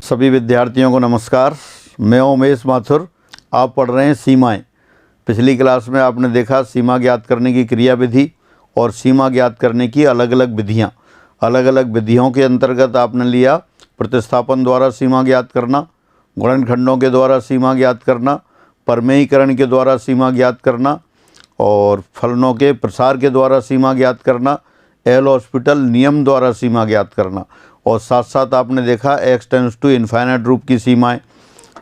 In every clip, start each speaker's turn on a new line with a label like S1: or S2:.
S1: सभी विद्यार्थियों को नमस्कार। मैं उमेश माथुर। आप पढ़ रहे हैं सीमाएं। पिछली क्लास में आपने देखा सीमा ज्ञात करने की क्रिया विधि और सीमा ज्ञात करने की अलग अलग विधियां। अलग अलग विधियों के अंतर्गत आपने लिया प्रतिस्थापन द्वारा सीमा ज्ञात करना, गुणनखंडों के द्वारा सीमा ज्ञात करना, परमेयीकरण के द्वारा सीमा ज्ञात करना और फलनों के प्रसार के द्वारा सीमा ज्ञात करना, एल हॉस्पिटल नियम द्वारा सीमा ज्ञात करना और साथ साथ आपने देखा x टेंड्स टू इनफाइनाइट रूप की सीमाएं।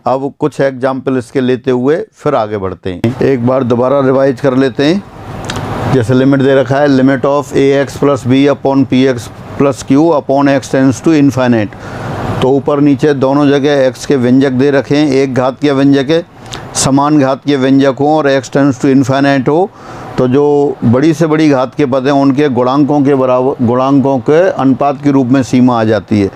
S1: अब कुछ एग्जाम्पल इसके लेते हुए फिर आगे बढ़ते हैं। एक बार दोबारा रिवाइज कर लेते हैं। जैसे लिमिट दे रखा है limit of ax plus b upon p x plus q upon x tends to infinite. तो ऊपर नीचे दोनों जगह x के व्यंजक दे रखे हैं, एक घात के व्यंजक है, समान घात के व्यंजक हो और x टेंड्स टू इनफाइनाइट हो तो जो बड़ी से बड़ी घात के पद हैं उनके गुणांकों के बराबर गुणांकों के अनुपात के रूप में सीमा आ जाती है।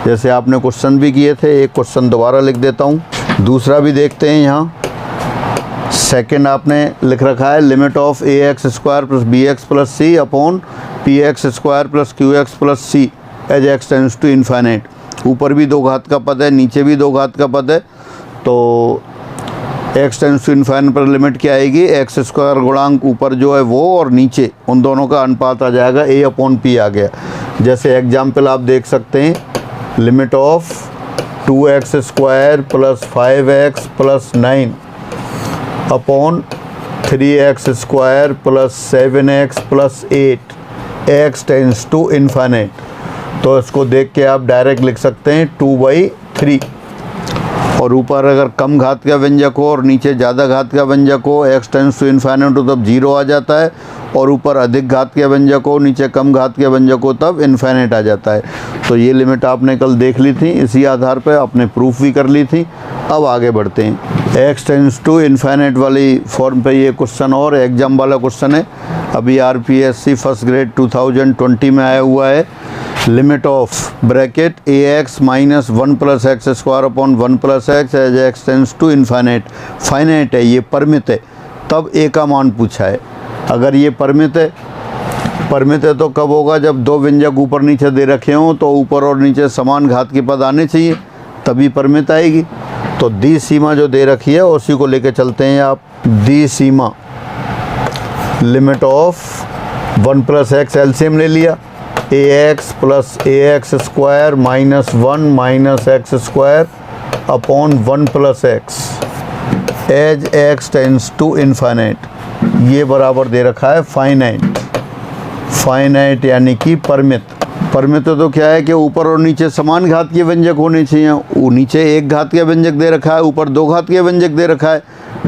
S1: जैसे आपने क्वेश्चन भी किए थे, एक क्वेश्चन दोबारा लिख देता हूँ, दूसरा भी देखते हैं। यहाँ सेकंड आपने लिख रखा है limit of a x square plus b x plus c upon p x square plus q x plus c as x tends to infinite. ऊपर भी दो घात का पद है, नीचे भी दो घात का पद है, तो x टेंड्स टू इनफाइनाइट पर लिमिट क्या आएगी, एक्स स्क्वायर गुणांक ऊपर जो है वो और नीचे उन दोनों का अनुपात आ जाएगा, a अपॉन पी आ गया। जैसे एग्जाम्पल आप देख सकते हैं limit of 2x square plus 5x plus 9 upon 3x square plus 7x plus 8 x tends to infinite. तो इसको देख के आप डायरेक्ट लिख सकते हैं 2/3 और ऊपर अगर कम घात का व्यंजक हो और नीचे ज़्यादा घात का व्यंजक हो, x टेंड्स टू इनफाइनाइट हो तब 0 आ जाता है और ऊपर अधिक घात के व्यंजक हो नीचे कम घात के व्यंजक हो तब इनफाइनाइट आ जाता है। तो ये लिमिट आपने कल देख ली थी, इसी आधार पर आपने प्रूफ भी कर ली थी। अब आगे बढ़ते हैं। x टेंड्स टू इनफाइनाइट वाली फॉर्म पे ये क्वेश्चन और एग्जाम वाला क्वेश्चन है, अभी RPSC फर्स्ट ग्रेड 2020 में आया हुआ है। Limit of bracket ax minus 1 plus x square upon 1 plus x as x tends to infinite. Finite है, ये परिमित है, तब a का मान पूछा है। अगर ये परिमित है तो कब होगा, जब दो व्यंजक ऊपर नीचे दे रखे हों तो ऊपर और नीचे समान घात के पद आने चाहिए तभी परिमित आएगी। तो दी सीमा जो दे रखी है उसी को लेके चलते हैं आप। दी सीमा limit of 1 plus x LCM ले लिया, ax plus ax square minus 1 minus x square upon 1 plus x as x tends to infinite. ये बराबर दे रखा है फाइनाइट। फाइनाइट यानी कि परिमित। परिमित तो क्या है कि ऊपर और नीचे समान घात के व्यंजक होने चाहिए। वो नीचे एक घात के व्यंजक दे रखा है, ऊपर दो घात के व्यंजक दे रखा है,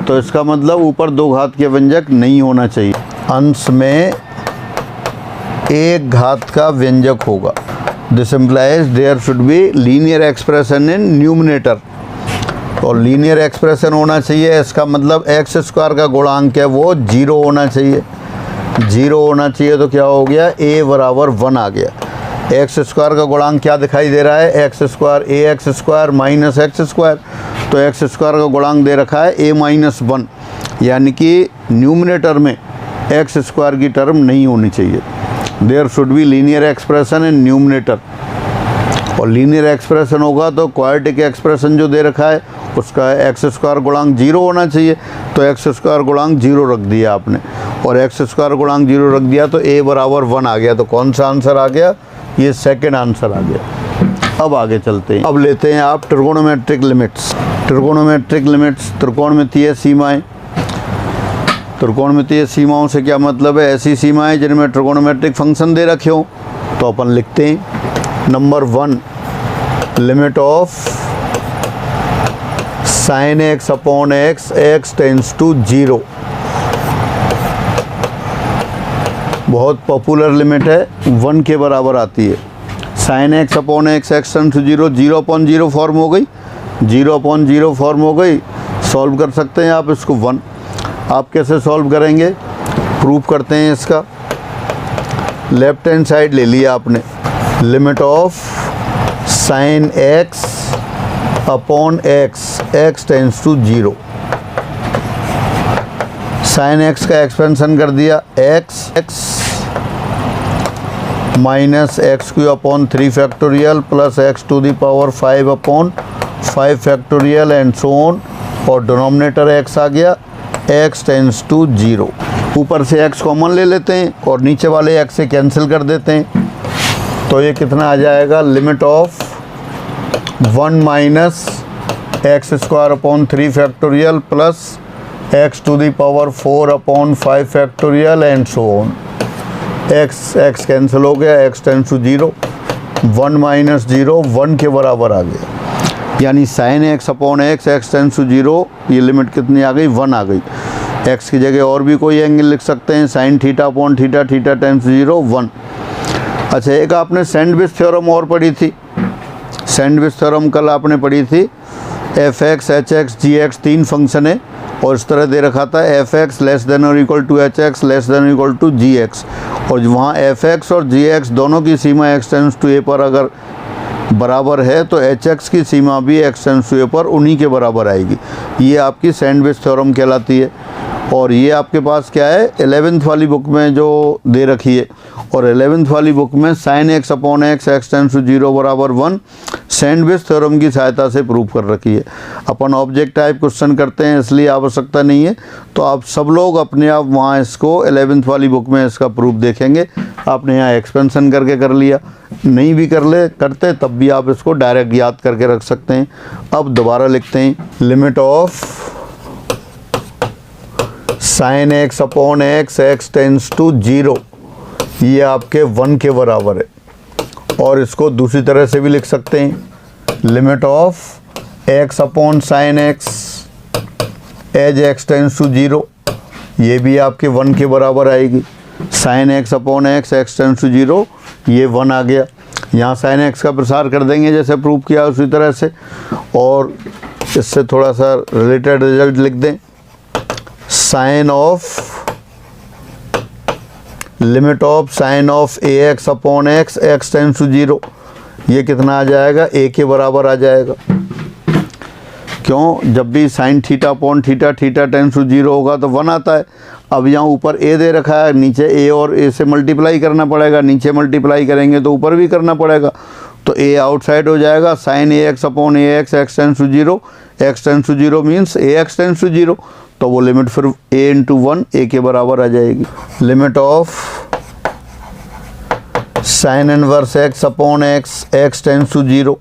S1: तो इसका मतलब ऊपर दो घात के व्यंजक नहीं होना चाहिए, अंश में एक घात का व्यंजक होगा। This implies there should be linear expression in numerator. और लीनियर एक्सप्रेशन होना चाहिए, इसका मतलब एक्स स्क्वायर का गुणांक है वो 0 होना चाहिए। 0 होना चाहिए तो क्या हो गया, a बराबर 1 आ गया। एक्स स्क्वायर का गुणांक क्या दिखाई दे रहा है, x square ax square minus x square. तो एक्स स्क्वायर का गुणांक दे रखा है a माइनस 1, यानी कि न्यूमिनेटर में एक्स स्क्वायर की टर्म नहीं होनी चाहिए। There should be linear expression in numerator. और लीनियर एक्सप्रेशन होगा तो क्वाड्रेटिक एक्सप्रेशन जो दे रखा है उसका एक्स स्क्वायर गुणांक 0 होना चाहिए। तो एक्स स्क्वायर गुणांक 0 रख दिया आपने और एक्स स्क्वायर गुणांक 0 रख दिया तो a बराबर 1 आ गया। तो कौन सा आंसर आ गया, ये सेकंड आंसर आ गया। अब आगे चलते हैं। अब लेते हैं आप ट्रिगोनोमेट्रिक लिमिट्स। ट्रिगोनोमेट्रिक लिमिट्स त्रिकोणमितीय सीमाएं। त्रिकोणमितीय सीमाओं से क्या मतलब है, ऐसी सीमाएं जिनमें ट्रिगोनोमेट्रिक फंक्शन दे रखे हों। तो अपन लिखते हैं number 1 limit of sine x upon x x tends to 0। बहुत पॉपुलर लिमिट है, 1 के बराबर आती है। Sine x upon x x tends to 0, 0 upon 0 form हो गई, 0 अपॉन 0 फॉर्म हो गई। सॉल्व कर सकते हैं आप इसको 1। आप कैसे सॉल्व करेंगे, प्रूफ करते हैं इसका। लेफ्ट हैंड साइड ले लिया आपने, limit of sine x upon x x tends to 0। Sine x का एक्सपेंशन कर दिया, x minus x cube upon 3 factorial plus x to the power 5 upon 5 factorial and so on, और denominator x आ गया, x tends to 0। ऊपर से x common ले लेते हैं और नीचे वाले x से कैंसिल कर देते हैं, तो ये कितना आ जाएगा, limit of 1 minus x square upon 3 factorial plus x to the power 4 upon 5 factorial and so on. x cancel हो गया, x टेंड्स टू 0, 1 माइनस 0 1 के बराबर आ गया, यानी sine x upon x, x tends to 0, ये लिमिट कितनी आ गई, 1 आ गई। x की जगह और भी कोई एंगल लिख सकते हैं, sine theta upon theta, theta tends to 0, 1। अच्छा, एक आपने सैंडविच थ्योरम और पढ़ी थी, सैंडविच थ्योरम कल आपने पढ़ी थी, f(x), h(x), g(x) 3 फंक्शन है और इस तरह दे रखा था f(x) लेस देन और equal to h(x) less than और इक्वल टू g(x), और वहाँ f(x) और g(x) दोनों की सीमा x टेंड्स टू a पर अगर बराबर है तो h(x) की सीमा भी x टेंड्स टू a पर उन्हीं के बराबर आएगी। ये आपकी सैंडविच थ्योरम कहलाती है। और ये आपके पास क्या है, 11th वाली बुक में जो दे रखी है, और 11th वाली बुक में sine x upon x, x tends to 0 बराबर 1 सैंडविच थ्योरम की सहायता से प्रूव कर रखी है। अपन ऑब्जेक्ट टाइप क्वेश्चन करते हैं इसलिए आवश्यकता नहीं है, तो आप सब लोग अपने आप वहाँ इसको 11th वाली बुक में इसका प्रूफ देखेंगे। आपने यहाँ एक्सपेंशन करके कर लिया, नहीं भी करते तब भी आप इसको डायरेक्ट याद करके रख सकते हैं। अब दोबारा लिखते हैं, limit of sine x upon x, x tends to 0, ये आपके 1 के बराबर है। और इसको दूसरी तरह से भी लिख सकते हैं, limit of x upon sine x as x tends to 0, ये भी आपके 1 के बराबर आएगी। Sine x upon x, x tends to 0, ये 1 आ गया। यहाँ साइन x का प्रसार कर देंगे जैसे प्रूव किया उसी तरह से, और इससे थोड़ा सा रिलेटेड रिजल्ट लिख दें, sine of limit of sine of ax upon x, x tends to 0, ये कितना आ जाएगा, a के बराबर आ जाएगा। क्यों, जब भी sine theta upon theta, theta tends to 0 होगा तो 1 आता है। अब यहाँ ऊपर a दे रखा है, नीचे a और a से मल्टीप्लाई करना पड़ेगा, नीचे मल्टीप्लाई करेंगे तो ऊपर भी करना पड़ेगा, तो a आउटसाइड हो जाएगा। Sine ax upon ax, x tends to 0, x tends to 0 means ax tends to 0, तो वो लिमिट फिर a इंटू 1 a के बराबर आ जाएगी। Limit of sine inverse x upon x, x tends to 0,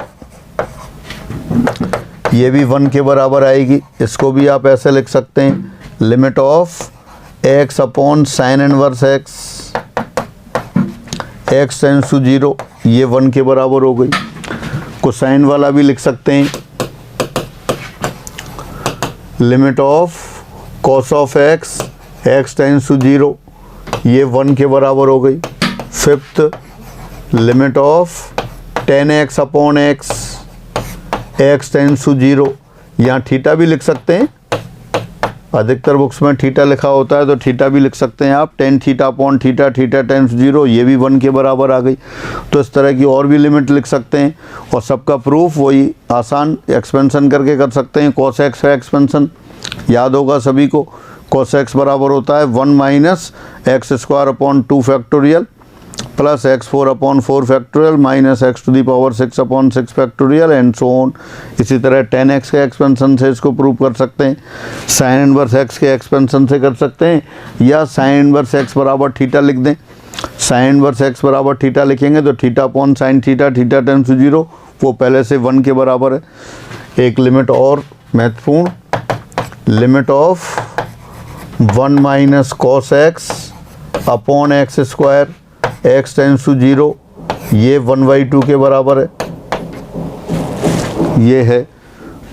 S1: ये भी 1 के बराबर आएगी। इसको भी आप ऐसे लिख सकते हैं, limit of x upon sine inverse x, x tends to 0, ये 1 के बराबर हो गई। कोसाइन वाला भी लिख सकते हैं, limit of cos of x, x tends to 0, ये 1 के बराबर हो गई। Fifth, limit of tan x upon x, x tends to 0, यहाँ थीटा भी लिख सकते हैं, अधिकतर बुक्स में थीटा लिखा होता है तो थीटा भी लिख सकते हैं आप। Tan theta upon theta, theta tends to 0, ये भी 1 के बराबर आ गई। तो इस तरह की और भी लिमिट लिख सकते हैं, और सबका प्रूफ वही आसान एक्सपेंशन करके कर सकते हैं। कॉस एक्स का एक्सपेंशन याद होगा सभी को, कॉस एक्स बराबर होता है 1 minus x square upon 2 factorial plus x4 upon 4 factorial minus x to the power 6 upon 6 factorial and so on. इसी तरह 10x के एक्सपेंशन से इसको प्रूव कर सकते हैं, साइन इनवर्स x के एक्सपेंशन से कर सकते हैं, या साइन इनवर्स x बराबर थीटा लिख दें। साइन इनवर्स x बराबर थीटा लिखेंगे तो theta upon sine theta, theta tends to 0, वो पहले से 1 के बराबर है। एक लिमिट और महत्वपूर्ण, limit of 1 minus cos x upon x square, x tends to 0, ये 1/2 के बराबर है, ये है।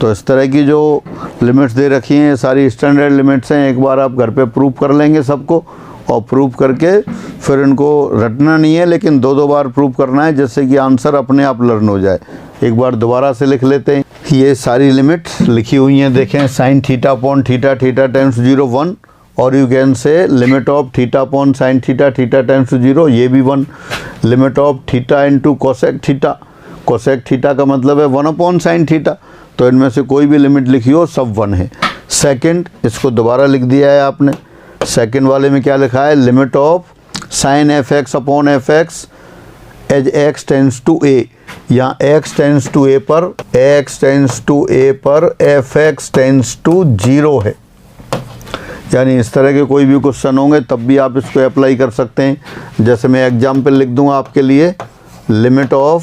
S1: तो इस तरह की जो लिमिट्स दे रखी हैं ये सारी स्टैंडर्ड लिमिट्स हैं। एक बार आप घर पे प्रूव कर लेंगे सबको, और प्रूव करके फिर इनको रटना नहीं है, लेकिन 2-2 बार प्रूव करना है, जिससे कि आंसर अपने आप लर्न हो जाए। एक बार दोबारा से लिख लेते हैं, ये सारी लिमिट लिखी हुई हैं, देखें, sine theta upon theta, theta tends to 0, 1, और you can say limit of theta upon sine theta, theta tends to 0, ये भी 1। Limit of theta into cosec theta, cosec theta का मतलब है 1 अपॉन साइन थीटा, तो इनमें से कोई भी लिमिट लिखी हो सब 1 है। सेकंड, इसको दोबारा लिख दिया है आपने, सेकंड वाले में क्या लिखा है, limit of sine f x upon f x as x tends to a, यहाँ x टेंस टू a पर fx टेंस टू 0 है। यानी इस तरह के कोई भी क्वेश्चन होंगे तब भी आप इसको अप्लाई कर सकते हैं। जैसे मैं एग्जाम्पल लिख दूंगा आपके लिए, limit of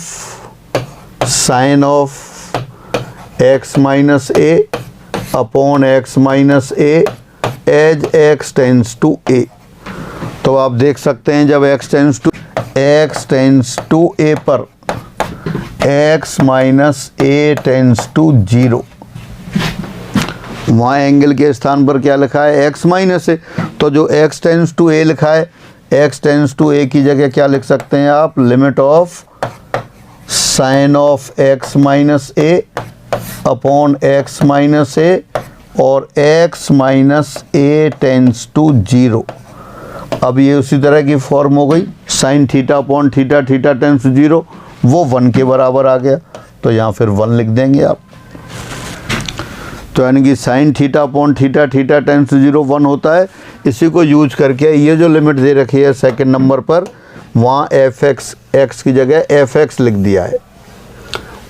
S1: sine of x minus a upon x minus a as x tends to a। तो आप देख सकते हैं जब x टेंस टू a पर x minus a tends to 0, वहाँ एंगल के स्थान पर क्या लिखा है, x माइनस ए। तो जो x टेंस टू a लिखा है, x टेंस टू a की जगह क्या लिख सकते हैं आप, limit of sine of x minus a upon x minus a और x minus a tends to 0। अब ये उसी तरह की फॉर्म हो गई, sine theta upon theta, theta tends to 0, वो 1 के बराबर आ गया। तो यहाँ फिर 1 लिख देंगे आप। तो यानी कि sine theta upon theta, theta tends to 0 1 होता है। इसी को यूज करके ये जो लिमिट दे रखी है सेकंड नंबर पर, वहाँ fx, x की जगह fx लिख दिया है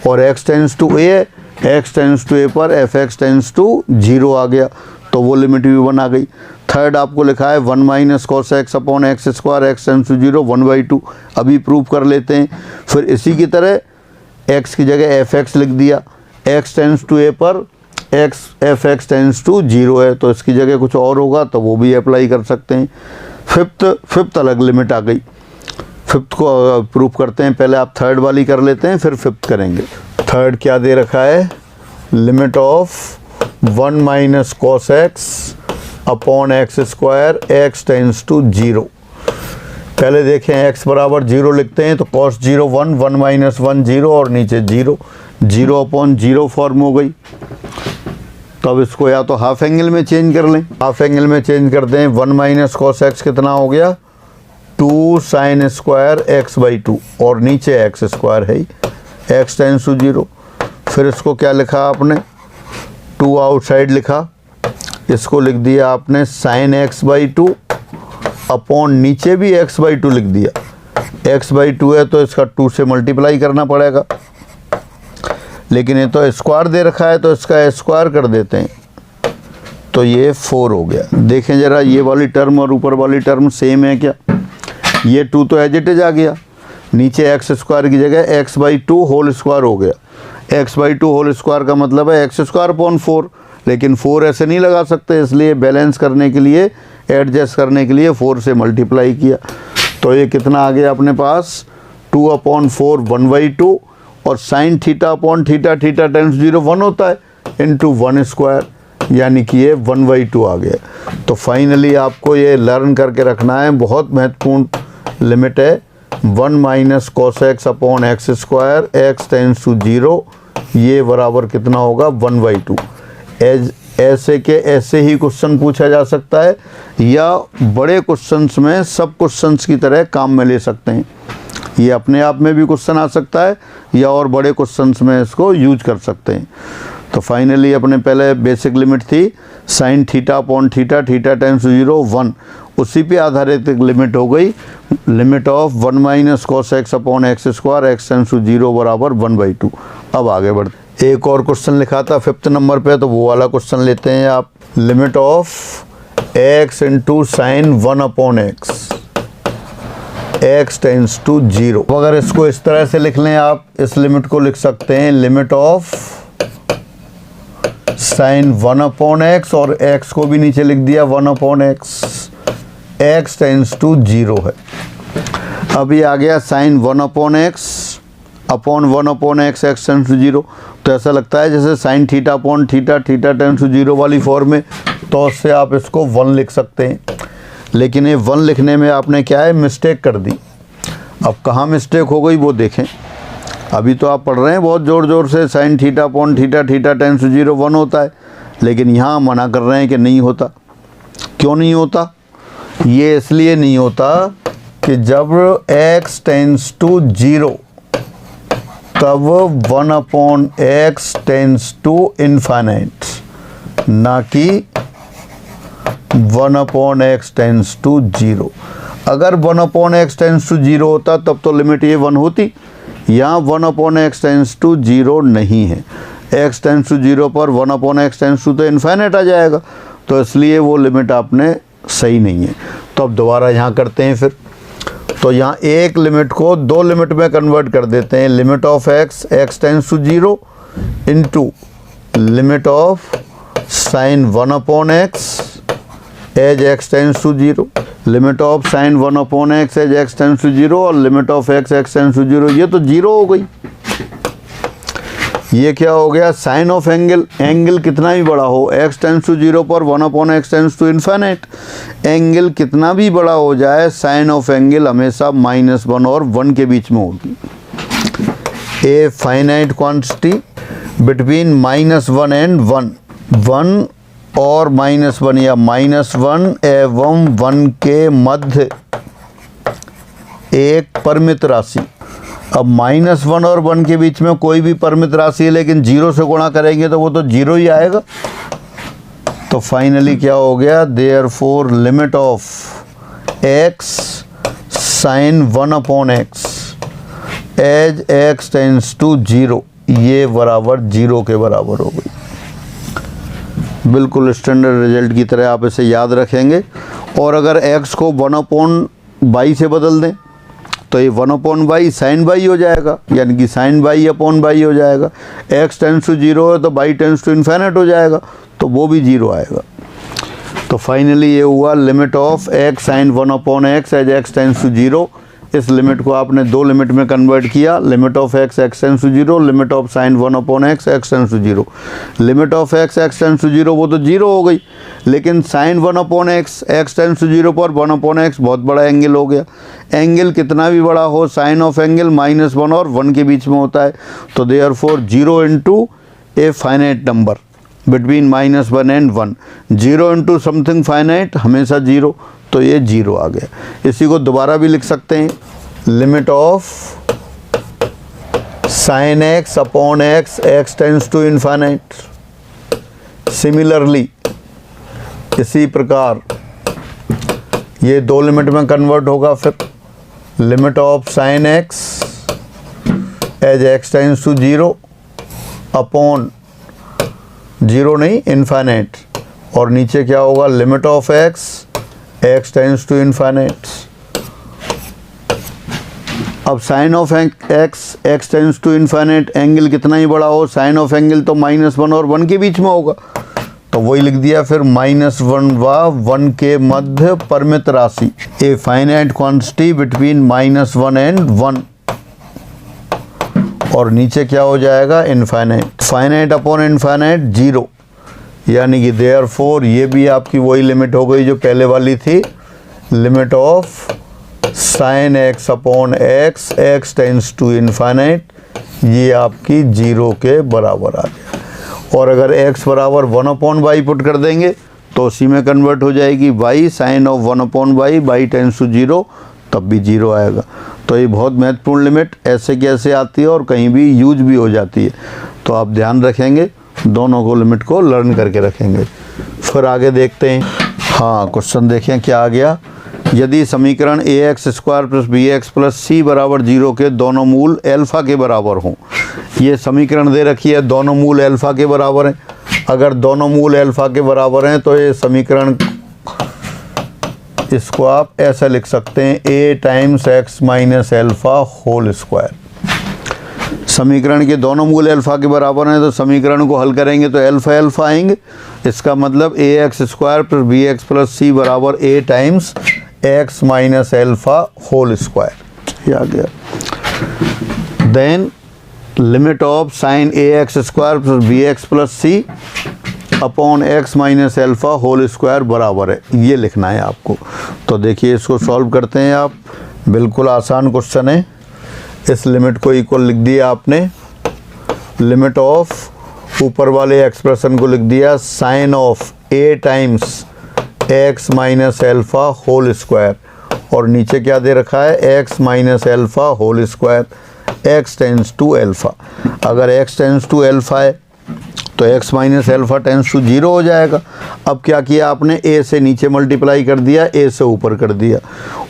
S1: और x tends to a, x tends to a पर fx टेंस टू 0 आ गया। तो वो लिमिट भी 1 आ गई। थर्ड आपको लिखा है 1 minus cos x upon x square, x tends to 0 1/2। अभी प्रूव कर लेते हैं। फिर इसी की तरह x की जगह fx लिख दिया, x टेंस टू a पर fx टेंस टू 0 है, तो इसकी जगह कुछ और होगा तो वो भी अप्लाई कर सकते हैं। फिफ्थ अलग लिमिट आ गई। फिफ्थ को प्रूव करते हैं। पहले आप थर्ड वाली कर लेते हैं, फिर फिफ्थ करेंगे। थर्ड क्या दे रखा है, limit of 1 minus cos x upon x square, x tends to 0। पहले देखें x बराबर 0 लिखते हैं तो कॉस 0 1, 1 माइनस 1 0 और नीचे 0, 0 अपॉन 0 फॉर्म हो गई। तो अब इसको या तो हाफ एंगल में चेंज कर लें, हाफ एंगल में चेंज करते हैं। 1 माइनस कॉस एक्स कितना हो गया, 2 साइन स्क्वायर x/2 और नीचे एक्स स्क्वायर है ही, एक्स टेंस टू 0। फिर इसको क्या लिखा आपने, 2 आउटसाइड लिखा, इसको लिख दिया आपने साइन x/2 अपॉन नीचे भी x/2 लिख दिया। x/2 है तो इसका 2 से मल्टीप्लाई करना पड़ेगा, लेकिन ये तो स्क्वायर दे रखा है तो इसका स्क्वायर कर देते हैं। तो ये 4 हो गया। देखें ज़रा, ये वाली टर्म और ऊपर वाली टर्म सेम है क्या, ये 2 तो एज इट इज आ गया, नीचे एक्स स्क्वायर की जगह x/2 होल स्क्वायर हो गया। x/2 होल स्क्वायर का मतलब है x स्क्वायर अपॉन 4, लेकिन 4 ऐसे नहीं लगा सकते, इसलिए बैलेंस करने के लिए, एडजस्ट करने के लिए 4 से मल्टीप्लाई किया। तो ये कितना आ गया अपने पास, 2/4 1/2 और sign theta upon theta, theta tense 0 1 होता है, इंटू 1 स्क्वायर, यानी कि ये 1/2 आ गया। तो फाइनली आपको ये लर्न करके रखना है, बहुत महत्वपूर्ण लिमिट है। 1 minus cos x upon x square, x tends to 0, ये बराबर कितना होगा 1/2। ऐसे के ऐसे ही क्वेश्चन पूछा जा सकता है, या बड़े क्वेश्चंस में सब क्वेश्चंस की तरह काम में ले सकते हैं। ये अपने आप में भी क्वेश्चन आ सकता है, या और बड़े क्वेश्चंस में इसको यूज कर सकते हैं। तो फाइनली अपने पहले बेसिक लिमिट थी sine theta upon theta, theta tends to 0 1, उसी पे आधारित एक लिमिट हो गई, limit of 1 minus cos x upon x square, x tends to 0 बराबर 1/2। अब आगे बढ़ते, एक और क्वेश्चन लिखा था 5th नंबर पे, तो वो वाला क्वेश्चन लेते हैं आप। Limit of x into sine 1 upon x, x tends to 0। अगर इसको इस तरह से लिख लें आप, इस लिमिट को लिख सकते हैं limit of sine 1 upon x, और x को भी नीचे लिख दिया 1 upon x, x tends to 0 है। अभी आ गया sine 1 upon x upon 1 upon x, x tends to 0। तो ऐसा लगता है जैसे sine theta upon theta, theta tends to 0 वाली फॉर्म में, तो उससे आप इसको 1 लिख सकते हैं। लेकिन ये 1 लिखने में आपने क्या है, मिस्टेक कर दी। अब कहाँ मिस्टेक हो गई वो देखें। अभी तो आप पढ़ रहे हैं बहुत ज़ोर ज़ोर से, sine theta upon theta, theta tends to 0 1 होता है, लेकिन यहाँ मना कर रहे हैं कि नहीं होता। क्यों नहीं होता, ये इसलिए नहीं होता कि जब x टेंस टू 0 तब 1 upon x tends to infinite, ना कि 1 अपॉन एक्स टेंस टू 0। अगर 1 अपॉन एक्स टेंस टू 0 होता तब तो लिमिट ये 1 होती, यहाँ 1/x टेंस टू 0 नहीं है। x टेंस टू 0 पर 1/x टेंस टू तो इन्फाइनाइट आ जाएगा, तो इसलिए वो लिमिट आपने सही नहीं है। तो अब दोबारा यहाँ करते हैं फिर। तो यहाँ एक लिमिट को दो लिमिट में कन्वर्ट कर देते हैं। Limit of x tends to 0 into limit of sine 1/x as x tends to 0, limit of sine 1/x as x tends to 0 और limit of x tends to 0। ये तो 0 हो गई। ये क्या हो गया, साइन ऑफ एंगल, एंगल कितना भी बड़ा हो, x टेंस टू 0 पर 1/x tense to infinite, angle कितना भी बड़ा हो जाए साइन ऑफ एंगल हमेशा -1 और 1 के बीच में होगी। A finite quantity between -1 and 1, 1 और -1 या -1 एवं 1 के मध्य एक परिमित राशि। अब -1 और 1 के बीच में कोई भी परिमित राशि है, लेकिन 0 से गुणा करेंगे तो वो तो 0 ही आएगा। तो फाइनली क्या हो गया, therefore limit of x sine 1/x as x tends to 0, ये बराबर 0 के बराबर हो गई। बिल्कुल स्टैंडर्ड रिजल्ट की तरह आप इसे याद रखेंगे। और अगर x को 1/y से बदल दें तो ये 1/y साइन बाई हो जाएगा, यानी कि साइन बाई अपॉन बाई हो जाएगा। x टेंस टू 0 है तो बाई टेंस टू इन्फाइनाइट हो जाएगा, तो वो भी 0 आएगा। तो फाइनली ये हुआ limit of x sine 1/x as x tends to 0। इस लिमिट को आपने दो लिमिट में कन्वर्ट किया, limit of x tends to 0, limit of sine 1/x x tends to 0। Limit of x tends to 0 वो तो 0 हो गई, लेकिन sign 1/x x tends to 0 पर 1/x बहुत बड़ा एंगल हो गया। एंगल कितना भी बड़ा हो, साइन ऑफ एंगल -1 और 1 के बीच में होता है। तो therefore 0 into a finite number between -1 and 1, 0 into something finite हमेशा 0, तो ये 0 आ गया। इसी को दोबारा भी लिख सकते हैं, limit of sine x upon x x tends to infinite. Similarly इसी प्रकार ये दो लिमिट में कन्वर्ट होगा। फिर limit of sine x as x tends to 0 upon 0 नहीं इन्फाइनाइट, और नीचे क्या होगा, limit of x tends to infinite. अब sine of x tends to infinite, angle कितना ही बड़ा हो, साइन ऑफ एंगल तो -1 और 1 के बीच में होगा, तो वही लिख दिया फिर -1 व 1 के मध्य परिमित राशि, a finite quantity between -1 and 1, और नीचे क्या हो जाएगा, इन्फाइनाइट। फाइनाइट अपॉन इन्फाइनाइट 0, यानी कि देयरफॉर ये भी आपकी वही लिमिट हो गई जो पहले वाली थी, limit of sine x upon x tends to infinite, ये आपकी 0 के बराबर आ गया। और अगर x बराबर 1/y पुट कर देंगे तो उसी में कन्वर्ट हो जाएगी y sine of 1/y, by tends to 0, तब भी 0 आएगा। तो ये बहुत महत्वपूर्ण लिमिट ऐसे कैसे आती है और कहीं भी यूज भी हो जाती है, तो आप ध्यान रखेंगे, दोनों को लिमिट को लर्न करके रखेंगे। फिर आगे देखते हैं। हाँ, क्वेश्चन देखें क्या आ गया। यदि समीकरण ax square plus bx plus c बराबर 0 के दोनों मूल अल्फ़ा के बराबर हों। ये समीकरण दे रखी है, दोनों मूल अल्फ़ा के बराबर हैं। अगर दोनों मूल अल्फ़ा के बराबर हैं तो ये समीकरण, इसको आप ऐसा लिख सकते हैं, a times x minus alpha whole square. समीकरण के दोनों मूल अल्फ़ा के बराबर हैं तो समीकरण को हल करेंगे तो अल्फ़ा अल्फ़ा आएंगे। इसका मतलब ax square plus bx plus c बराबर a times x minus alpha whole square, ये आ गया। Then limit of sine ax square plus bx plus c upon x minus alpha whole square बराबर है, ये लिखना है आपको। तो देखिए इसको सॉल्व करते हैं आप, बिल्कुल आसान क्वेश्चन है। इस लिमिट को इक्वल लिख दिया आपने, लिमिट ऑफ ऊपर वाले एक्सप्रेशन को लिख दिया sine of a times x minus alpha whole square, और नीचे क्या दे रखा है, x minus alpha whole square, x tends to alpha. अगर x टेंस टू अल्फ़ा है तो x minus alpha tends to 0 हो जाएगा। अब क्या किया आपने, a से नीचे मल्टीप्लाई कर दिया, a से ऊपर कर दिया,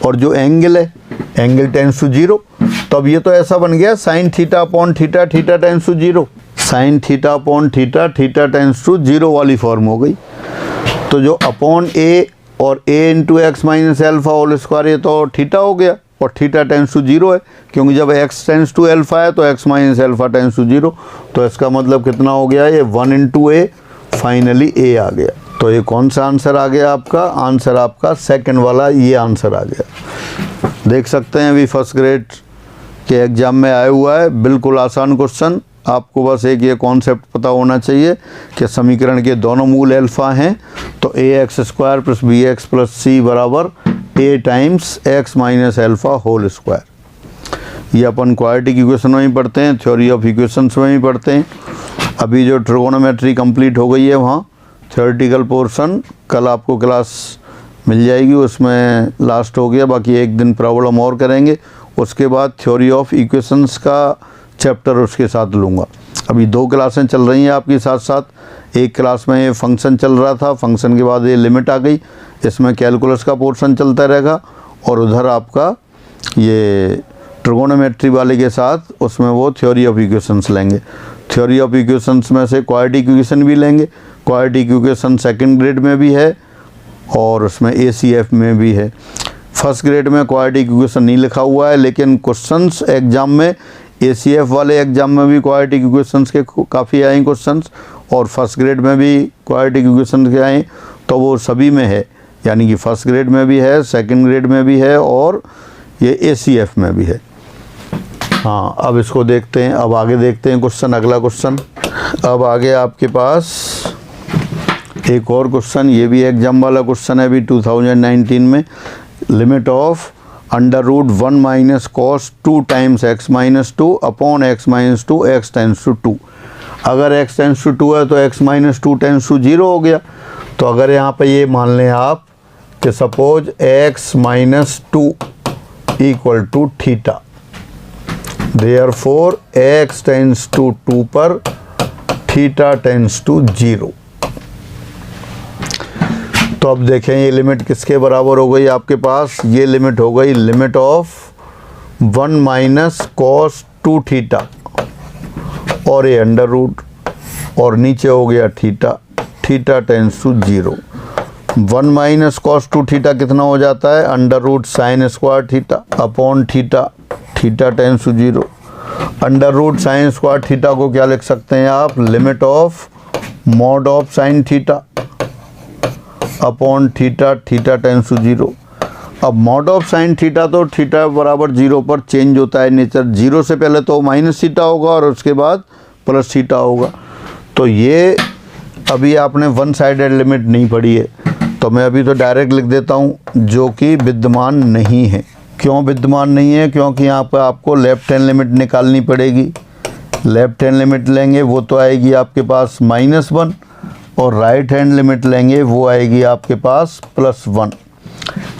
S1: और जो एंगल है, एंगल टेंस टू 0, तो अब ये तो ऐसा बन गया sine theta upon theta, theta tends to 0, sine theta upon theta, theta tends to 0 वाली फॉर्म हो गई। तो जो अपॉन ए और a into x minus alpha whole square, ये तो थीटा हो गया और थीटा टेंस टू 0 है, क्योंकि जब x टेंस टू एल्फा है तो x minus alpha tends to 0, तो इसका मतलब कितना हो गया, ये 1 इंटू ए, फाइनली a आ गया। तो ये कौन सा आंसर आ गया आपका, आंसर आपका सेकंड वाला ये आंसर आ गया। देख सकते हैं अभी फर्स्ट ग्रेड के एग्ज़ाम में आया हुआ है, बिल्कुल आसान क्वेश्चन। आपको बस एक ये कॉन्सेप्ट पता होना चाहिए कि समीकरण के दोनों मूल अल्फ़ा हैं, तो a x square plus b x plus c बराबर a times x minus alpha whole square. ये अपन क्वाड्रेटिक इक्वेशन में ही पढ़ते हैं, थ्योरी ऑफ इक्वेशंस में ही पढ़ते हैं। अभी जो ट्रिगोनोमेट्री कंप्लीट हो गई है वहाँ थ्योरेटिकल पोर्शन कल आपको क्लास मिल जाएगी, उसमें लास्ट हो गया, बाकी एक दिन प्रॉब्लम और करेंगे, उसके बाद थ्योरी ऑफ इक्वेशंस का चैप्टर उसके साथ लूँगा। अभी 2 क्लासें चल रही हैं आपके साथ साथ। एक क्लास में ये फंक्शन चल रहा था, फंक्शन के बाद ये लिमिट आ गई, इसमें कैलकुलस का पोर्शन चलता रहेगा, और उधर आपका ये ट्रिगोनोमेट्री वाले के साथ उसमें वो थ्योरी ऑफ इक्वेशंस लेंगे। थ्योरी ऑफ इक्वेशंस में से क्वाड्रेटिक इक्वेशन भी लेंगे। क्वाड्रेटिक इक्वेशन सेकंड ग्रेड में भी है और उसमें ACF में भी है। फर्स्ट ग्रेड में क्वाड्रेटिक इक्वेशन नहीं लिखा हुआ है, लेकिन क्वेश्चंस एग्जाम में ACF वाले एग्जाम में भी क्वाड्रेटिक इक्वेशंस के काफ़ी आए क्वेश्चंस, और फर्स्ट ग्रेड में भी क्वाड्रेटिक इक्वेशन के आए, तो वो सभी में है, यानी कि फर्स्ट ग्रेड में भी है, सेकंड ग्रेड में भी है, और ये ACF में भी है। हाँ, अब इसको देखते हैं, अब आगे देखते हैं क्वेश्चन, अगला क्वेश्चन। अब आगे आपके पास एक और क्वेश्चन, ये भी एग्जाम वाला क्वेश्चन है अभी 2019 में। Limit of under root 1 minus cos 2 times x minus 2 upon x minus 2 x tends to 2। अगर x टेंस टू 2 है तो x माइनस 2 टेंस टू 0 हो गया। तो अगर यहाँ पे ये मान लें आप कि suppose x minus 2 equal to theta, therefore x tends to 2 पर थीटा टेंस टू 0। तो अब देखें ये लिमिट किसके बराबर हो गई आपके पास, ये लिमिट हो गई limit of 1 minus cos 2 theta, और ये अंडर रूट, और नीचे हो गया theta, theta tends to 0। 1 minus cos 2 theta कितना हो जाता है, under root sine square theta upon theta, theta tends to 0। Under root sine square theta को क्या लिख सकते हैं आप, limit of mod of sine theta upon theta, theta tends to 0। अब मॉड ऑफ साइन थीटा तो थीटा बराबर 0 पर चेंज होता है नेचर, 0 से पहले तो माइनस थीटा होगा और उसके बाद प्लस थीटा होगा। तो ये अभी आपने वन साइडेड लिमिट नहीं पढ़ी है, तो मैं अभी तो डायरेक्ट लिख देता हूँ, जो कि विद्यमान नहीं है। क्यों विद्यमान नहीं है, क्योंकि यहाँ पर आपको लेफ्ट हैंड लिमिट निकालनी पड़ेगी। लेफ्ट हैंड लिमिट लेंगे वो तो आएगी आपके पास -1, और राइट हैंड लिमिट लेंगे वो आएगी आपके पास +1।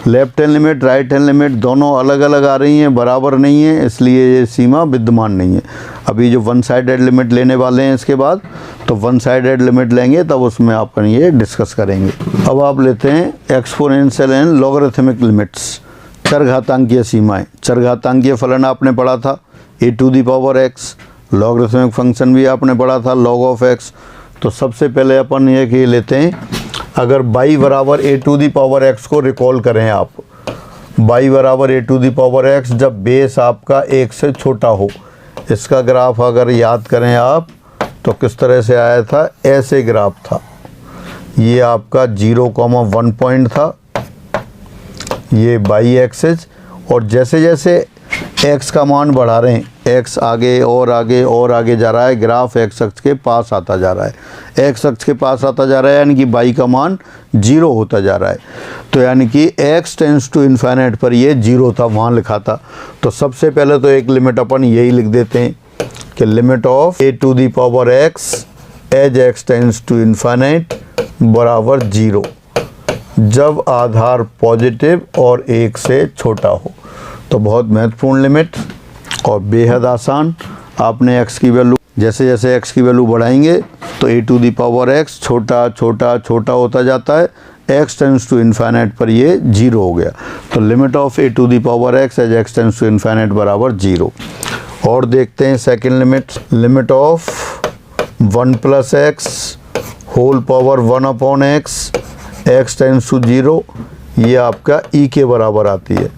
S1: Left hand limit, right hand limit दोनों अलग अलग आ रही हैं, बराबर नहीं है, इसलिए ये सीमा विद्यमान नहीं है। अभी जो वन साइडेड लिमिट लेने वाले हैं इसके बाद, तो वन साइडेड लिमिट लेंगे तब उसमें अपन ये डिस्कस करेंगे। अब आप लेते हैं एक्सपोनेंशियल एंड लॉगरिथमिक लिमिट्स, चरघातांकीय सीमाएं। चरघातांकीय फलन आपने पढ़ा था a⁴x, लॉगरिथमिक फंक्शन भी आपने पढ़ा था log ऑफ x। तो सबसे पहले अपन ये कि लेते हैं, अगर y बराबर a⁴x को रिकॉल करें आप, y बराबर a⁴x जब बेस आपका 1 से छोटा हो, इसका ग्राफ अगर याद करें आप तो किस तरह से आया था, ऐसे ग्राफ था। ये आपका 0,1 पॉइंट था, ये y एक्सिस, और जैसे जैसे x का मान बढ़ा रहे हैं, x आगे और आगे और आगे जा रहा है, ग्राफ x अक्ष के पास आता जा रहा है, x अक्ष के पास आता जा रहा है, यानी कि y का मान 0 होता जा रहा है। तो यानी कि x टेंस टू इन्फिनिट पर ये 0 था, वहाँ लिखा था। तो सबसे पहले तो एक लिमिट अपन यही लिख देते हैं कि limit of a⁴x as x tends to infinite बराबर 0, जब आधार पॉजिटिव और 1 से छोटा हो। तो बहुत महत्वपूर्ण लिमिट और बेहद आसान। आपने x की वैल्यू, जैसे जैसे x की वैल्यू बढ़ाएंगे तो a⁴x छोटा छोटा छोटा होता जाता है, x टेंड्स टू इन्फाइनाइट पर ये 0 हो गया। तो limit of a to the power x as x tends to infinite बराबर 0। और देखते हैं second limit, limit of 1 plus x whole power 1 upon x x tends to 0, ये आपका e के बराबर आती है।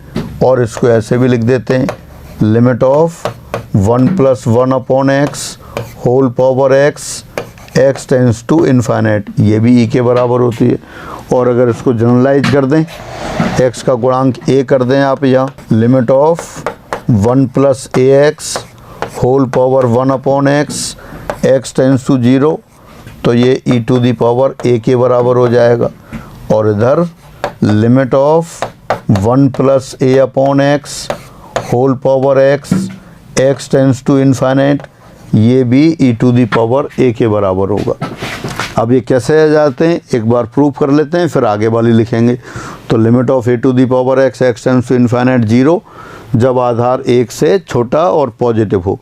S1: और इसको ऐसे भी लिख देते हैं, limit of 1 plus 1 upon x whole power x tends to infinite, ये भी e के बराबर होती है। और अगर इसको जनरलाइज कर दें, x का गुणांक a कर दें आप यहाँ, limit of 1 plus A x whole power 1 upon x tends to 0, तो ये e to the power a के बराबर हो जाएगा। और इधर limit of 1 plus a upon x whole power x tends to infinite, ये भी e to the power a के बराबर होगा। अब ये कैसे आ जाते हैं एक बार प्रूफ कर लेते हैं, फिर आगे वाली लिखेंगे। तो limit of a to the power x tends to infinite 0 जब आधार 1 से छोटा और पॉजिटिव हो।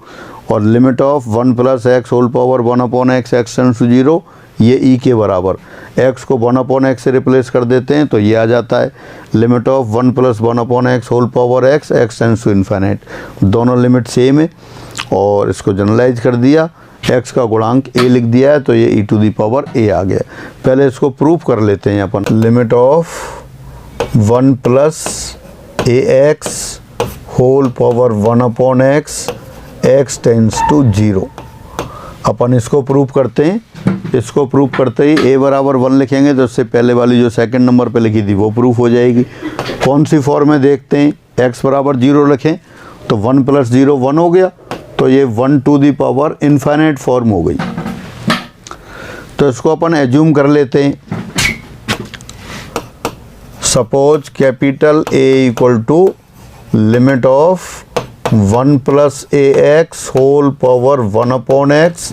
S1: और limit of 1 plus x whole power 1 upon x tends to 0, ये e के बराबर। x को 1 अपॉन एक्स से रिप्लेस कर देते हैं तो ये आ जाता है limit of 1 plus 1 upon x whole power x tends to infinite. दोनों लिमिट सेम है और इसको जनरलाइज कर दिया, x का गुणांक a लिख दिया है तो ये e to the power a आ गया। पहले इसको प्रूफ कर लेते हैं अपन, limit of 1 plus A x whole power 1 upon x tends to 0। अपन इसको प्रूफ करते हैं। इसको प्रूफ करते ही a बराबर 1 लिखेंगे तो इससे पहले वाली जो सेकंड नंबर पे लिखी थी वो प्रूफ हो जाएगी। कौन सी फॉर्म में देखते हैं, x बराबर 0 लिखें तो 1 प्लस 0 1 हो गया, तो ये 1 to the power infinite form हो गई। तो इसको अपन एज्यूम कर लेते हैं, suppose capital A equal to limit of 1 plus A x whole power 1 upon x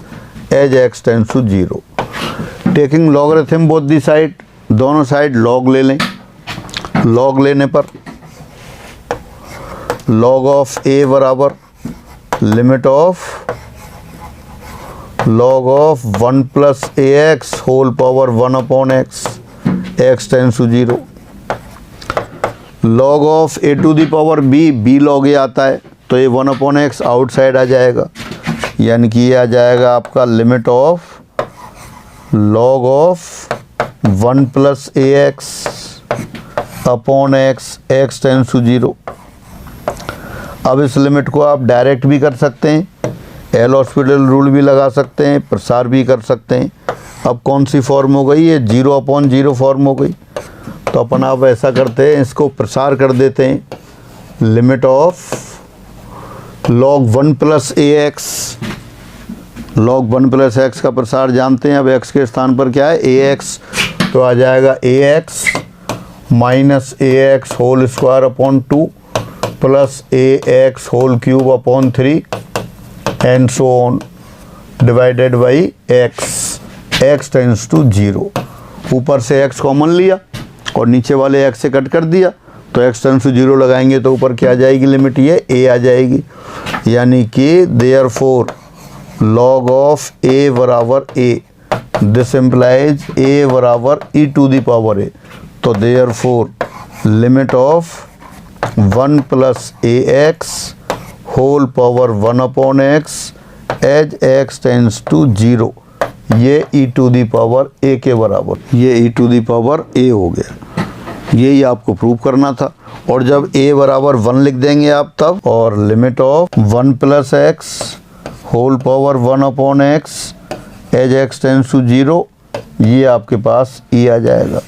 S1: as x tends to 0। Taking logarithm both the side, दोनों साइड लॉग ले लें। लॉग लेने पर लॉग ऑफ a बराबर limit of log of 1 plus A x whole power 1 upon x tends to 0। Log of a to the power b log a आता है तो ये 1 अपॉन एक्स आउटसाइड आ जाएगा, यानी कि ये आ जाएगा आपका limit of log of 1 plus A x upon x tends to 0। अब इस लिमिट को आप डायरेक्ट भी कर सकते हैं, एल हॉस्पिटल रूल भी लगा सकते हैं, प्रसार भी कर सकते हैं। अब कौन सी फॉर्म हो गई, ये 0 अपॉन 0 फॉर्म हो गई। तो अपन आप ऐसा करते हैं, इसको प्रसार कर देते हैं, limit of log 1 plus A x, log 1 plus x का प्रसार जानते हैं। अब x के स्थान पर क्या है, ए एक्स, तो आ जाएगा a x minus a x whole square upon 2 plus A x whole cube upon 3 and so on divided by x tends to 0। ऊपर से x कॉमन लिया और नीचे वाले x से कट कर दिया, तो x टेंड्स टू 0 लगाएंगे तो ऊपर क्या आ जाएगी लिमिट, ये a आ जाएगी। यानी कि देयरफॉर लॉग ऑफ a बराबर a, दिस इम्प्लाइज a बराबर e to the power a। तो therefore limit of 1 plus A x whole power 1 upon x as x tends to 0, ये e to the power a के बराबर, ये e to the power a हो गया। यही आपको प्रूव करना था। और जब a बराबर 1 लिख देंगे आप तब, और limit of 1 plus x whole power 1 upon x as x tends to 0, ये आपके पास e आ जाएगा।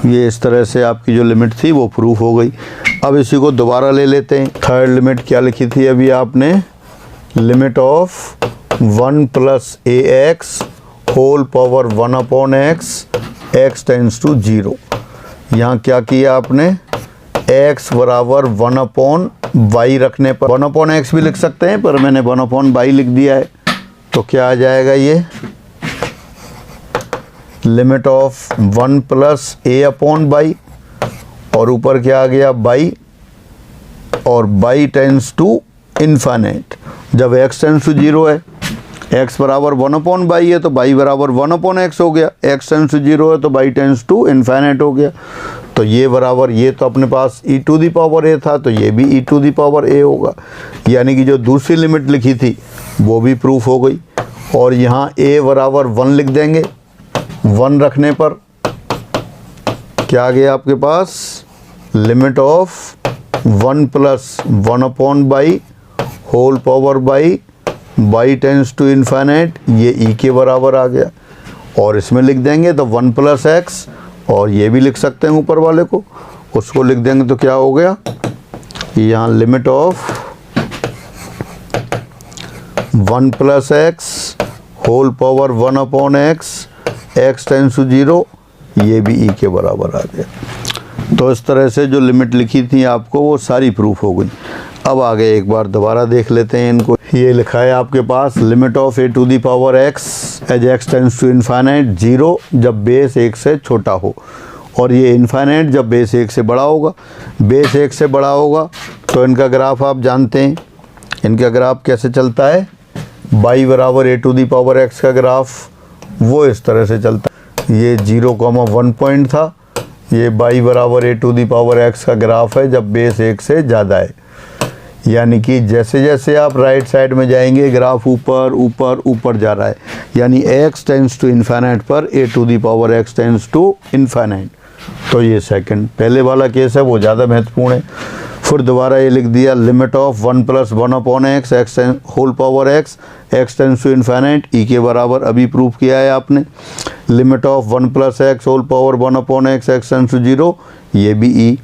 S1: ये इस तरह से आपकी जो लिमिट थी वो प्रूफ हो गई। अब इसी को दोबारा ले लेते हैं। थर्ड लिमिट क्या लिखी थी अभी आपने, limit of 1 plus A x whole power 1 upon x tends to 0। यहाँ क्या किया आपने, x बराबर 1 अपॉन वाई रखने पर 1 अपॉन एक्स भी लिख सकते हैं, पर मैंने 1 अपॉन वाई लिख दिया है। तो क्या आ जाएगा, ये limit of 1 plus A upon by, और ऊपर क्या आ गया बाई, और बाई टेंड्स टू इन्फाइनाइट। जब x टेंड्स टू 0 है x बराबर 1/y है तो y बराबर 1/x हो गया, x टेंस टू 0 है तो y टेंस टू इन्फाइनाइट हो गया। तो ये बराबर, ये तो अपने पास e to the power a था तो ये भी e to the power a होगा, यानी कि जो दूसरी लिमिट लिखी थी वो भी प्रूफ हो गई। और यहाँ a बराबर 1 लिख देंगे, 1 रखने पर क्या आ गया आपके पास, limit of 1 plus 1/y whole power by y tends to infinite, ये e के बराबर आ गया। और इसमें लिख देंगे तो 1 प्लस एक्स, और ये भी लिख सकते हैं ऊपर वाले को, उसको लिख देंगे तो क्या हो गया, यहाँ limit of 1 plus x whole power 1/x x tends to 0, ये भी e के बराबर आ गया। तो इस तरह से जो लिमिट लिखी थी आपको वो सारी प्रूफ हो गई। अब आगे एक बार दोबारा देख लेते हैं इनको। ये लिखा है आपके पास limit of a to the power x as x tends to infinite 0 जब बेस 1 से छोटा हो, और ये इन्फाइनाइट जब बेस 1 से बड़ा होगा। बेस 1 से बड़ा होगा तो इनका ग्राफ आप जानते हैं, इनका ग्राफ कैसे चलता है, y बराबर a to the power x का ग्राफ वो इस तरह से चलता है। ये 0,1 पॉइंट था, ये y बराबर a to the power x का ग्राफ है जब बेस 1 से ज़्यादा है, यानी कि जैसे जैसे आप राइट साइड में जाएंगे ग्राफ ऊपर ऊपर ऊपर जा रहा है, यानी x टेंस टू इन्फाइनाइट पर a to the power x tends to infinite. तो ये सेकंड, पहले वाला केस है वो ज़्यादा महत्वपूर्ण है। फिर दोबारा ये लिख दिया limit of 1 plus 1/x x whole power x tends to infinite e के बराबर, अभी प्रूफ किया है आपने। Limit of 1 plus x whole power 1/x x tends to 0, ये भी e।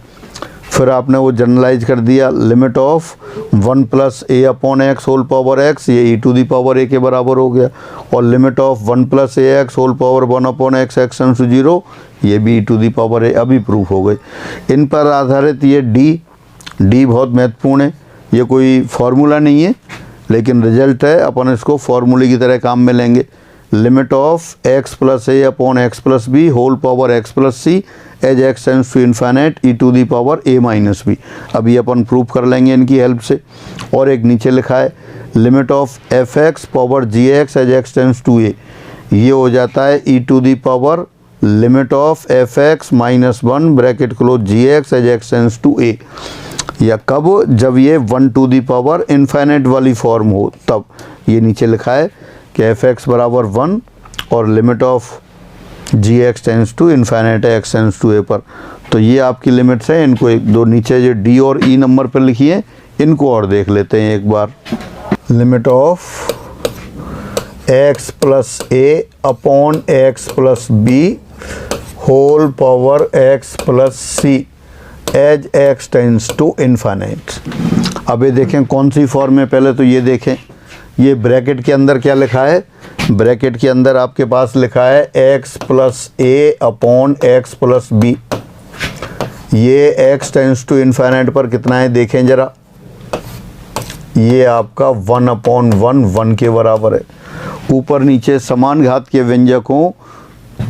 S1: फिर आपने वो जनरलाइज कर दिया limit of 1 plus a/x whole power x, ये e to the power a के बराबर हो गया। और limit of 1 plus ax whole power 1/x x tends to 0, ये भी e to the power a, अभी प्रूफ हो गई। इन पर आधारित ये d बहुत महत्वपूर्ण है, ये कोई फार्मूला नहीं है लेकिन रिजल्ट है, अपन इसको फार्मूले की तरह काम में लेंगे। Limit of x plus a/x plus b whole power x plus c as x tends to infinite e to the power a minus b, अभी अपन प्रूफ कर लेंगे इनकी हेल्प से। और एक नीचे लिखा है limit of fx power gx as x tends to a, ये हो जाता है e to the power limit of fx minus 1 bracket close gx as x tends to a, या कब, जब ये 1 टू दी पावर इन्फाइनाइट वाली फॉर्म हो तब। ये नीचे लिखा है कि fx बराबर 1 और limit of gx tends to infinite है x टेंस टू a पर। तो ये आपकी लिमिट्स हैं, इनको एक दो नीचे जो d और e नंबर पर लिखी है इनको और देख लेते हैं एक बार। Limit of x plus a upon x plus b whole power x plus c as x tends to infinite. अब ये देखें कौन सी फॉर्म है, पहले तो ये देखें, ये ब्रैकेट के अंदर क्या लिखा है, ब्रैकेट के अंदर आपके पास लिखा है x plus a upon x plus b। ये x टेंस टू इन्फाइनाइट पर कितना है देखें ज़रा, ये आपका 1/1 1 के बराबर है। ऊपर नीचे समान घात के व्यंजकों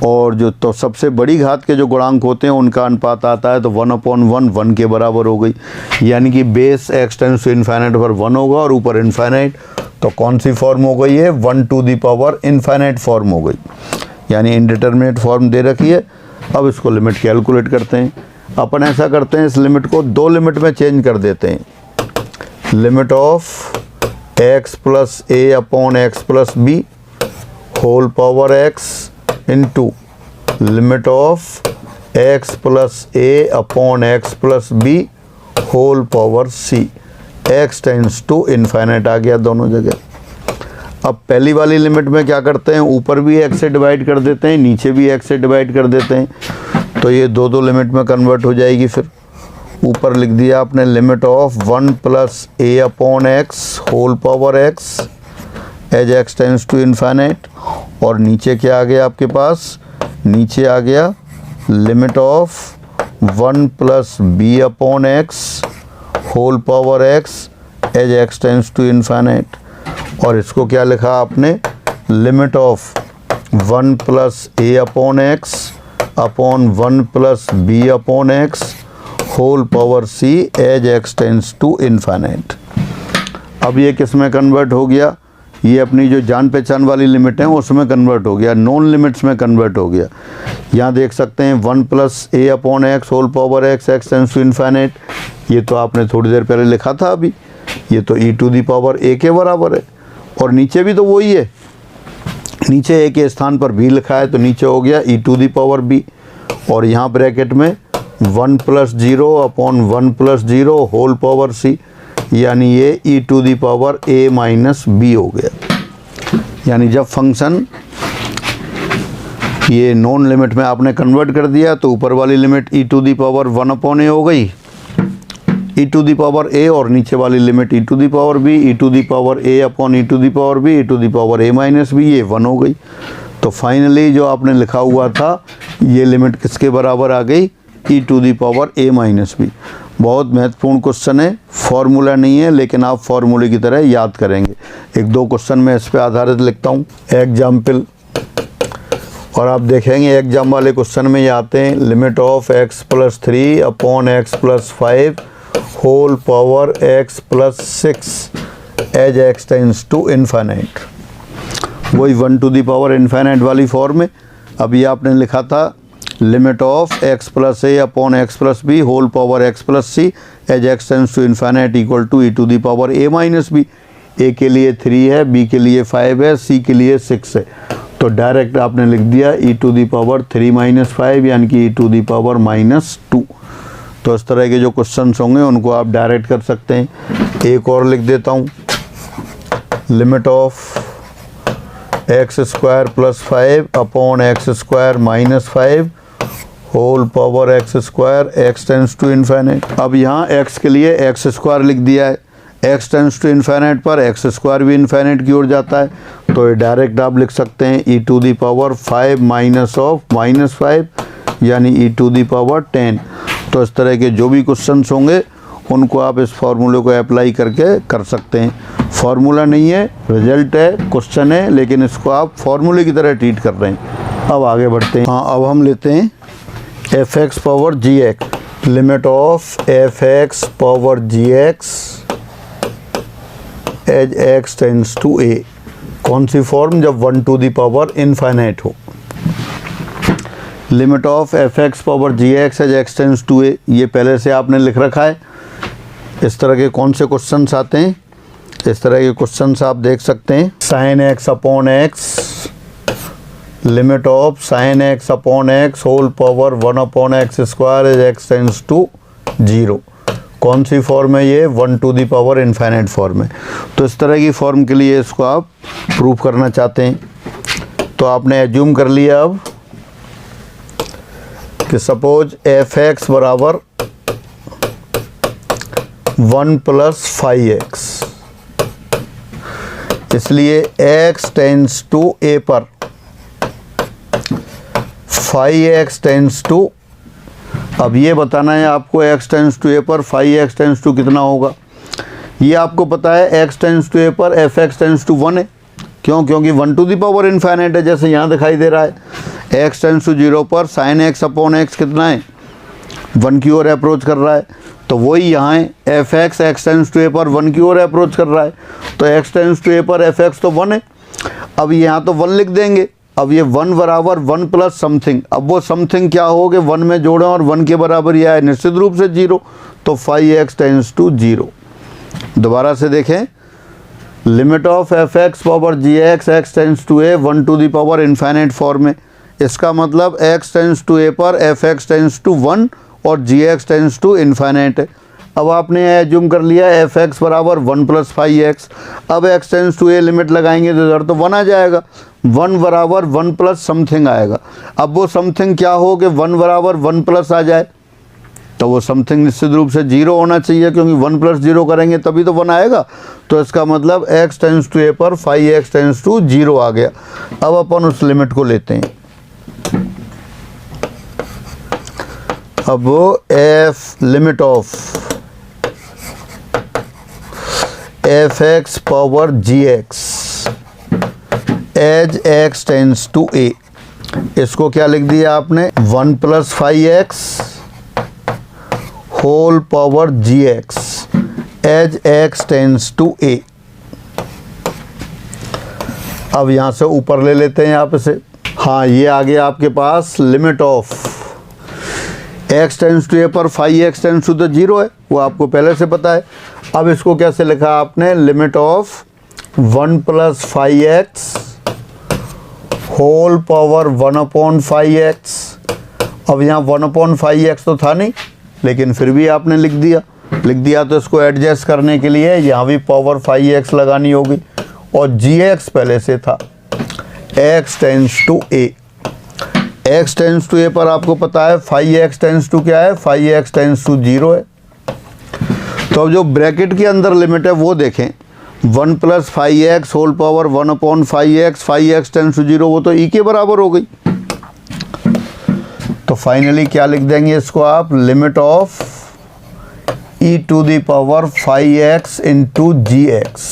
S1: और जो तो सबसे बड़ी घात के जो गुणांक होते हैं उनका अनुपात आता है, तो 1/1 1 के बराबर हो गई, यानी कि base x tends to infinite पर 1 होगा और ऊपर इन्फाइनाइट, तो कौन सी फॉर्म हो गई है, 1 to the power infinite form हो गई, यानी इनडिटरमिनेट फॉर्म दे रखी है। अब इसको लिमिट कैलकुलेट करते हैं। अपन ऐसा करते हैं, इस लिमिट को दो लिमिट में चेंज कर देते हैं। Limit of x plus a upon x plus b whole power x into limit of x plus a upon x plus b whole power c, x tends to infinite आ गया दोनों जगह। अब पहली वाली लिमिट में क्या करते हैं, ऊपर भी x से डिवाइड कर देते हैं, नीचे भी x से डिवाइड कर देते हैं, तो ये दो लिमिट में कन्वर्ट हो जाएगी। फिर ऊपर लिख दिया आपने limit of 1 plus a upon x whole power x as x tends to infinite, और नीचे क्या आ गया आपके पास, नीचे आ गया limit of 1 plus b upon x whole power x as x tends to infinite. और इसको क्या लिखा आपने, limit of 1 plus a upon x upon 1 plus b upon x whole power c as x tends to infinite. अब ये किस में convert हो गया, ये अपनी जो जान पहचान वाली लिमिट है उसमें कन्वर्ट हो गया, नॉन लिमिट्स में कन्वर्ट हो गया। यहाँ देख सकते हैं 1 + a/x whole power x, x tends to infinite, ये तो आपने थोड़ी देर पहले लिखा था अभी, ये तो e⁴ के बराबर है। और नीचे भी तो वही है, नीचे a के स्थान पर b लिखा है तो नीचे हो गया e⁴b, और यहाँ ब्रैकेट में 1 + 0/1 + 0 होल पावर c, यानी ये e⁴a-b हो गया। यानी जब फंक्शन ये नॉन लिमिट में आपने कन्वर्ट कर दिया तो ऊपर वाली लिमिट e⁴1/a हो गई, e⁴a, और नीचे वाली लिमिट e⁴b, e⁴a/e⁴b, e⁴a-b, ये 1 हो गई। तो फाइनली जो आपने लिखा हुआ था ये लिमिट किसके बराबर आ गई, e⁴a-b। बहुत महत्वपूर्ण क्वेश्चन है, फॉर्मूला नहीं है लेकिन आप फॉर्मूले की तरह याद करेंगे। 1-2 क्वेश्चन मैं इस पे आधारित लिखता हूँ एग्जाम्पल, और आप देखेंगे एग्जाम वाले क्वेश्चन में ये आते हैं limit of x + 3/x + 5 whole power x + 6 as x tends to infinite, वही 1⁻∞ वाली फॉर्म में। अब ये आपने लिखा था limit of x + a/x + b whole power x + c as x tends to infinite equal to e⁴a-b। a के लिए 3 है, b के लिए 5 है, c के लिए 6 है, तो डायरेक्ट आपने लिख दिया e⁻³ - 5 यानी कि e⁻²। तो इस तरह के जो क्वेश्चंस होंगे उनको आप डायरेक्ट कर सकते हैं। एक और लिख देता हूँ, limit of x² + 5/x² - 5 whole power x² x tends to infinite. अब यहाँ x के लिए x² लिख दिया है, x टेंड्स टू इन्फिनिट पर x² भी इन्फिनिट की ओर जाता है, तो ये डायरेक्ट आप लिख सकते हैं e⁵ -5 यानी e⁻10। तो इस तरह के जो भी क्वेश्चंस होंगे उनको आप इस फार्मूले को अप्लाई करके कर सकते हैं। फार्मूला नहीं है, रिजल्ट है, क्वेश्चन है, लेकिन इसको आप फार्मूले की तरह ट्रीट कर रहे हैं। अब आगे बढ़ते हैं। हाँ, अब हम लेते हैं f(x)/gx, limit of f(x)/gx as x tends to a। कौन सी फॉर्म, जब 1⁻∞ हो। Limit of f(x)/gx as x tends to a, ये पहले से आपने लिख रखा है। इस तरह के कौन से क्वेश्चंस आते हैं, इस तरह के क्वेश्चंस आप देख सकते हैं। sin x/x, limit of sin x/x whole power 1/x² as x tends to 0। कौन सी फॉर्म है ये, 1⁻∞ फॉर्म है। तो इस तरह की फॉर्म के लिए इसको आप प्रूव करना चाहते हैं, तो आपने एज्यूम कर लिया अब कि सपोज f(x) बराबर 1 + 5x, इसलिए x टेंड्स टू a पर 5x टेंड्स टू, अब ये बताना है आपको x टेंड्स टू a पर 5x टेंड्स टू कितना होगा। ये आपको पता है x टेंड्स टू a पर f(x) टेंड्स टू 1 है, क्यों, क्योंकि 1⁻∞ है, जैसे यहाँ दिखाई दे रहा है। x टेंड्स टू 0 पर sin x/x कितना है, 1 की ओर अप्रोच कर रहा है, तो वही यहाँ है f(x) x tends to a पर 1 की ओर अप्रोच कर रहा है, तो x टेंड्स टू a पर f(x) तो 1 है। अब यहाँ तो 1 लिख देंगे। अब ये 1 बराबर 1 प्लस समथिंग, अब वो समथिंग क्या हो गए 1 में जोड़ें और 1 के बराबर यह है निश्चित रूप से 0, तो 5x टेंड्स टू 0। दोबारा से देखें, limit of f(x)/gx x tends to a 1⁻∞ form में, इसका मतलब x टेंड्स टू a पर f(x) टेंड्स टू 1 और gx टेंड्स टू इन्फिनिट है। अब आपने एज्यूम कर लिया f(x) बराबर 1 + 5x। अब x tends to a limit लगाएंगे तो इधर तो 1 आ जाएगा, 1 बराबर 1 प्लस समथिंग आएगा। अब वो समथिंग क्या हो कि 1 बराबर 1 प्लस आ जाए, तो वो समथिंग निश्चित रूप से 0 होना चाहिए, क्योंकि 1 + 0 करेंगे तभी तो 1 आएगा। तो इसका मतलब x टेंड्स टू a पर 5x टेंड्स टू 0 आ गया। अब अपन उस लिमिट को लेते हैं। अब f limit of f(x)/gx as x tends to a, इसको क्या लिख दिया आपने, 1 + 5x whole power gx as x tends to a। अब यहाँ से ऊपर ले लेते हैं आप इसे। हाँ, ये आ गया आपके पास limit of x tends to a पर phi x tends to the 0 है, वो आपको पहले से पता है। अब इसको कैसे लिखा आपने, limit of 1 plus five x whole power 1/5x। अब यहाँ 1/5x तो था नहीं, लेकिन फिर भी आपने लिख दिया तो इसको एडजस्ट करने के लिए यहाँ भी पावर 5x लगानी होगी, और gx पहले से था x tends to a। x tends to a पर आपको पता है 5x टेंस टू क्या है, 5x टेंस टू 0 है। तो अब जो ब्रैकेट के अंदर लिमिट है वो देखें, 1 plus 5x whole power 1/5x, 5x tends to 0, वो तो e के बराबर हो गई। तो फाइनली क्या लिख देंगे इसको आप, limit of e to the power 5x into gx,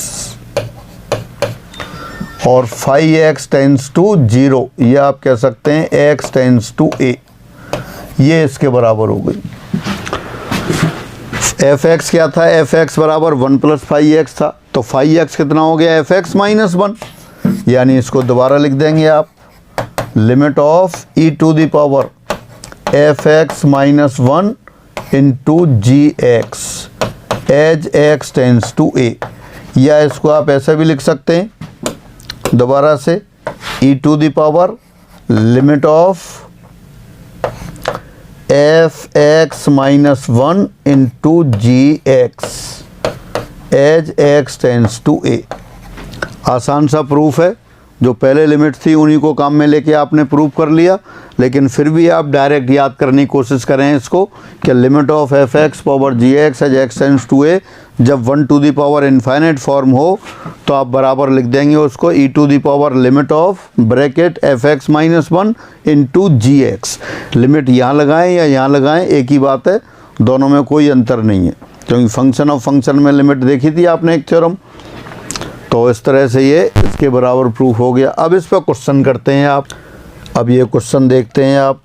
S1: और 5x टेंस टू 0, ये आप कह सकते हैं x टेंस टू a, ये इसके बराबर हो गई। fx क्या था, fx बराबर 1 प्लस 5x था, तो 5x कितना हो गया, fx माइनस 1, यानी इसको दोबारा लिख देंगे आप, limit of e to the power fx minus 1 into gx as x tends to a, या इसको आप ऐसे भी लिख सकते हैं दोबारा से, e to the power limit of fx minus 1 into gx as x tends to a। आसान सा प्रूफ है, जो पहले लिमिट थी उन्हीं को काम में लेके आपने प्रूव कर लिया, लेकिन फिर भी आप डायरेक्ट याद करने की कोशिश करें इसको कि limit of fx power gx as x tends to a, जब 1 to the power infinite form हो तो आप बराबर लिख देंगे उसको e to the power limit of bracket fx minus 1 into gx। Limit यहाँ लगाएं या यहाँ लगाएं एक ही बात है, दोनों में कोई अंतर नहीं है, क्योंकि फंक्शन ऑफ फंक्शन में लिमिट देखी थी आपने एक थ्योरम। तो इस तरह से ये इसके बराबर प्रूफ हो गया। अब इस पर क्वेश्चन करते हैं आप। अब ये क्वेश्चन देखते हैं आप,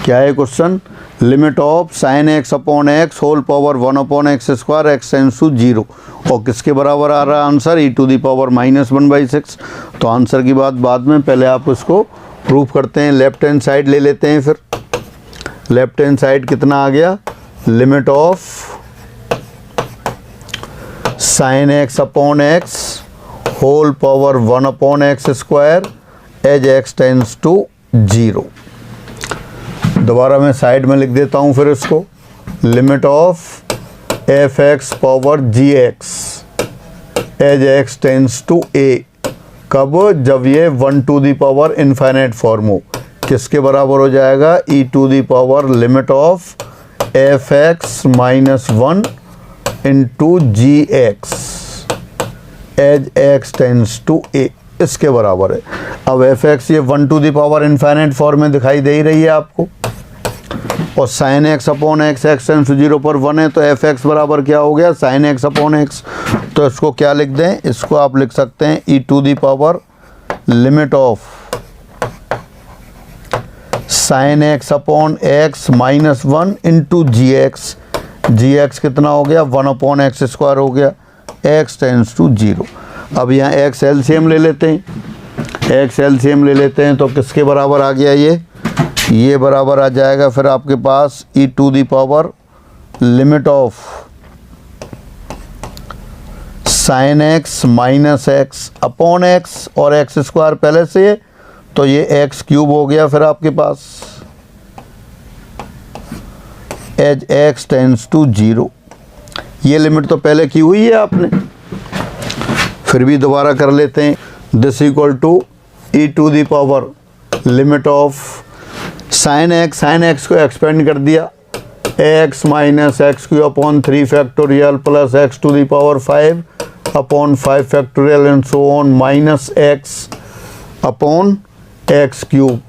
S1: क्या है question, limit of sine x upon x whole power 1/x square x tends to 0, और किसके बराबर आ रहा है answer, e to the power minus 1/6। तो आंसर की बात बाद में, पहले आप उसको प्रूफ करते हैं। लेफ्ट हैंड साइड ले लेते हैं, फिर लेफ्ट हैंड साइड कितना आ गया, limit of sine x upon x whole power 1/x square as x tends to 0। दोबारा मैं साइड में लिख देता हूँ फिर इसको, limit of fx power gx as x tends to a, कब, जब ये 1 to the power infinite form हो, किसके बराबर हो जाएगा, e to the power limit of fx minus 1 into gx as x tends to a, इसके बराबर है। अब fx ये 1 to the power infinite form में दिखाई दे ही रही है आपको, और sine x upon x x tends to 0 पर 1 है, तो fx बराबर क्या हो गया, साइन एक्स अपॉन एक्स। तो इसको क्या लिख दें, इसको आप लिख सकते हैं e to the power limit of sine x upon x minus 1 into gx, gx कितना हो गया, 1/x स्क्वायर हो गया, x टेंस टू 0। अब यहाँ x एलसीएम ले लेते हैं, x एलसीएम ले लेते हैं, तो किसके बराबर आ गया, ये बराबर आ जाएगा फिर आपके पास e to the power limit of sine x minus x upon x, और एक्स स्क्वायर पहले से है तो ये एक्स क्यूब हो गया फिर आपके पास एज x टेंस टू 0। ये लिमिट तो पहले की हुई है आपने, फिर भी दोबारा कर लेते हैं। This equal to e to the power limit of sine x को एक्सपेंड कर दिया, x minus x cube upon 3 factorial plus x to the power 5 upon 5 factorial and so on minus x upon x cube,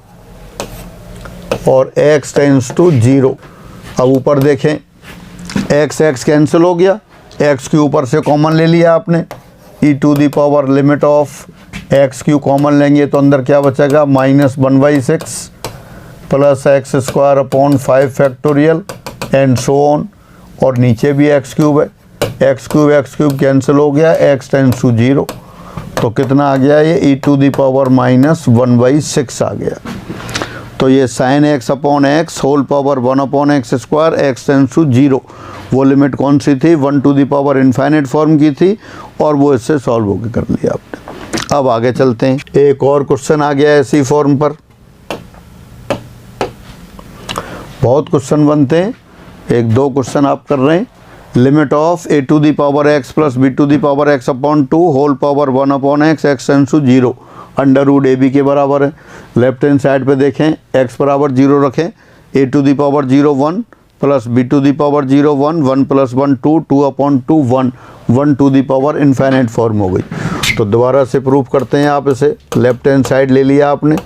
S1: और x tends to 0। अब ऊपर देखें, x cancel हो गया, x के ऊपर से कॉमन ले लिया आपने, e to the power limit of x cube common लेंगे तो अंदर क्या बचेगा, minus 1/6 plus x square upon 5 factorial and so on, और नीचे भी एक्स क्यूब है, एक्स क्यूब कैंसिल हो गया, x टेंस टू 0। तो कितना आ गया ये e to the power minus 1/6 आ गया। तो ये sine x upon x whole power 1 upon x square x tends to 0, वो लिमिट कौन सी थी, 1 to the power infinite form की थी और वो इससे सॉल्व होकर कर लिया आपने। अब आगे चलते हैं, एक और क्वेश्चन आ गया इसी फॉर्म पर। बहुत क्वेश्चन बनते हैं, एक दो क्वेश्चन आप कर रहे हैं। Limit of a to the power x plus b to the power x upon 2 whole power 1 upon x x tends to 0 under root A B के बराबर है। लेफ्ट हैंड साइड पे देखें, x बराबर 0 रखें, a to the power 0 1 plus b to the power 0 1 1 plus 1 2 2 upon 2 1 1 to the power infinite form हो गई। तो दोबारा से प्रूफ करते हैं आप इसे। लेफ्ट हैंड साइड ले लिया आपने,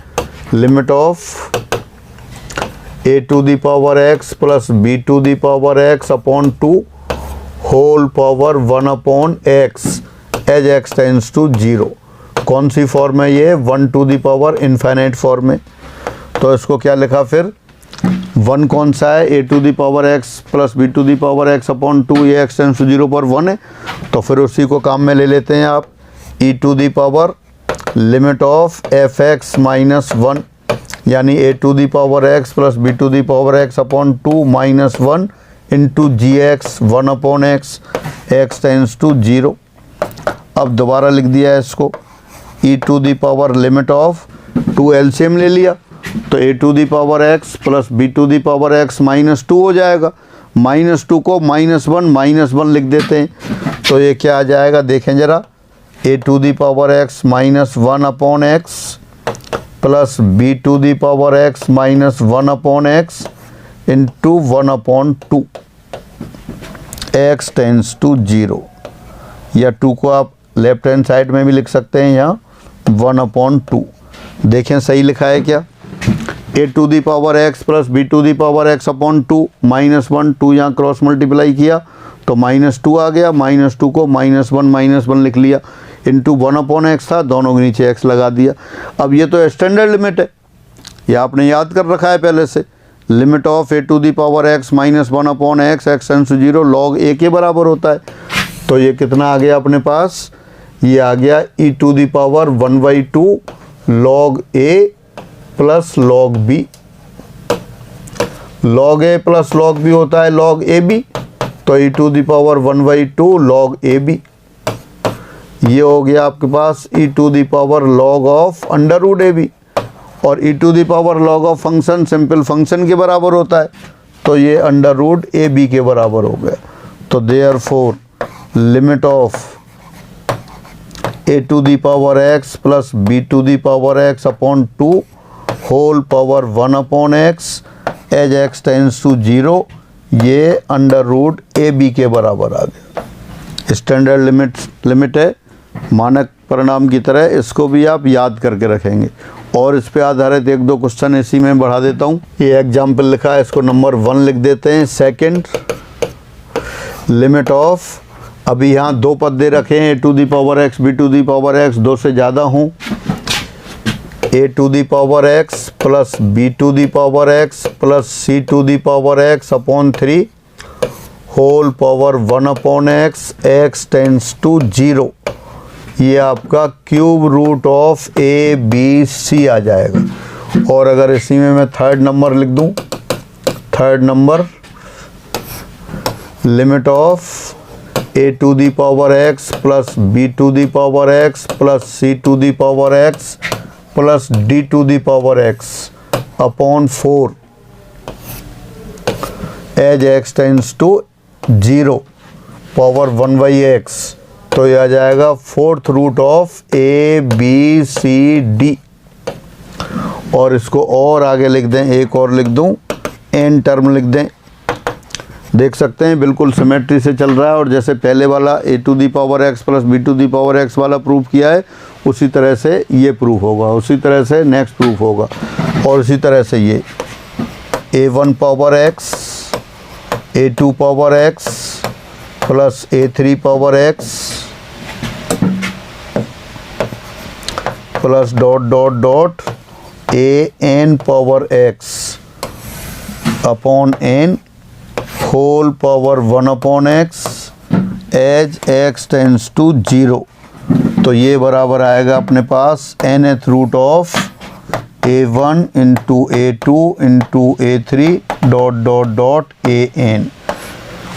S1: limit of a to the power x plus b to the power x upon 2 whole power 1 upon x as x tends to 0। कौन सी फॉर्म है ये, 1 to the power infinite form है। तो इसको क्या लिखा फिर, 1 कौन सा है, a to the power x plus b to the power x upon 2, ये x टेंस टू 0 पर 1 है। तो फिर उसी को काम में ले लेते हैं आप, e to the power limit of fx minus 1 यानी a to the power x plus b to the power x upon 2 minus 1 into G x 1 upon x x tends to 0। अब दोबारा लिख दिया है इसको, e to the power limit of 2 LCM ले लिया, तो a to the power x plus b to the power x minus 2 हो जाएगा। -2 को -1 लिख देते हैं, तो ये क्या आ जाएगा देखें ज़रा, a to the power x minus 1 upon x plus b to the power x minus 1 upon x into 1 upon 2 x tends to 0, या 2 को आप लेफ्ट हैंड साइड में भी लिख सकते हैं, यहाँ 1 अपॉन 2। देखें सही लिखा है क्या, a to the power x plus b to the power x upon 2 -1 2 यहाँ क्रॉस मल्टीप्लाई किया तो -2 आ गया, -2 को -1 लिख लिया इंटू 1 अपॉन एक्स था, दोनों के नीचे x लगा दिया। अब ये तो स्टैंडर्ड लिमिट है, ये आपने याद कर रखा है पहले से। Limit of a to the power x minus 1 upon x x tends to 0 log a के बराबर होता है। तो ये कितना आ गया अपने पास, ये आ गया e to the power 1/2 log a plus log b। Log a plus log b होता है लॉग ए बी, तो e to the power 1/2 log A B. ये हो गया आपके पास e to the power log of under root A B, और e to the power log of function simple function के बराबर होता है, तो ये अंडर रूट ए बी के बराबर हो गया। तो therefore limit of a to the power x plus b to the power x upon 2 whole power 1 upon x as x tends to 0, ये अंडर रूट ए बी के बराबर आ गया। स्टैंडर्ड लिमिट है, मानक परिणाम की तरह इसको भी आप याद करके रखेंगे। और इस पे आधारित एक दो क्वेश्चन इसी में बढ़ा देता हूँ। ये एग्जाम्पल लिखा है, इसको नंबर 1 लिख देते हैं। सेकंड, लिमिट ऑफ, अभी यहाँ 2 पद दे रखे हैं, a to the power x b to the power x 2 से ज़्यादा हूँ, a to the power x plus b to the power x plus c to the power x upon 3 whole power 1 upon x x tends to 0। ये आपका cube root of A B c आ जाएगा। और अगर इसी में मैं third number लिख दूं, third number limit of A to the power x plus B to the power x plus C to the power x plus D to the power x upon 4 as x tends to 0 power 1/x, तो यह आ जाएगा 4th root of A B C D. और इसको और आगे लिख दें, एक और लिख दूं, n टर्म लिख दें। देख सकते हैं बिल्कुल सिमेट्री से चल रहा है, और जैसे पहले वाला a to the power x plus b to the power x वाला प्रूफ किया है, उसी तरह से ये प्रूफ होगा, उसी तरह से नेक्स्ट प्रूफ होगा। और इसी तरह से ये a1 power x, a2 power x plus a3 power x plus dot dot dot an power x upon n whole power 1 upon x as x tends to 0। तो ये बराबर आएगा अपने पास nth root of a1 into a2 into a3 dot dot dot an।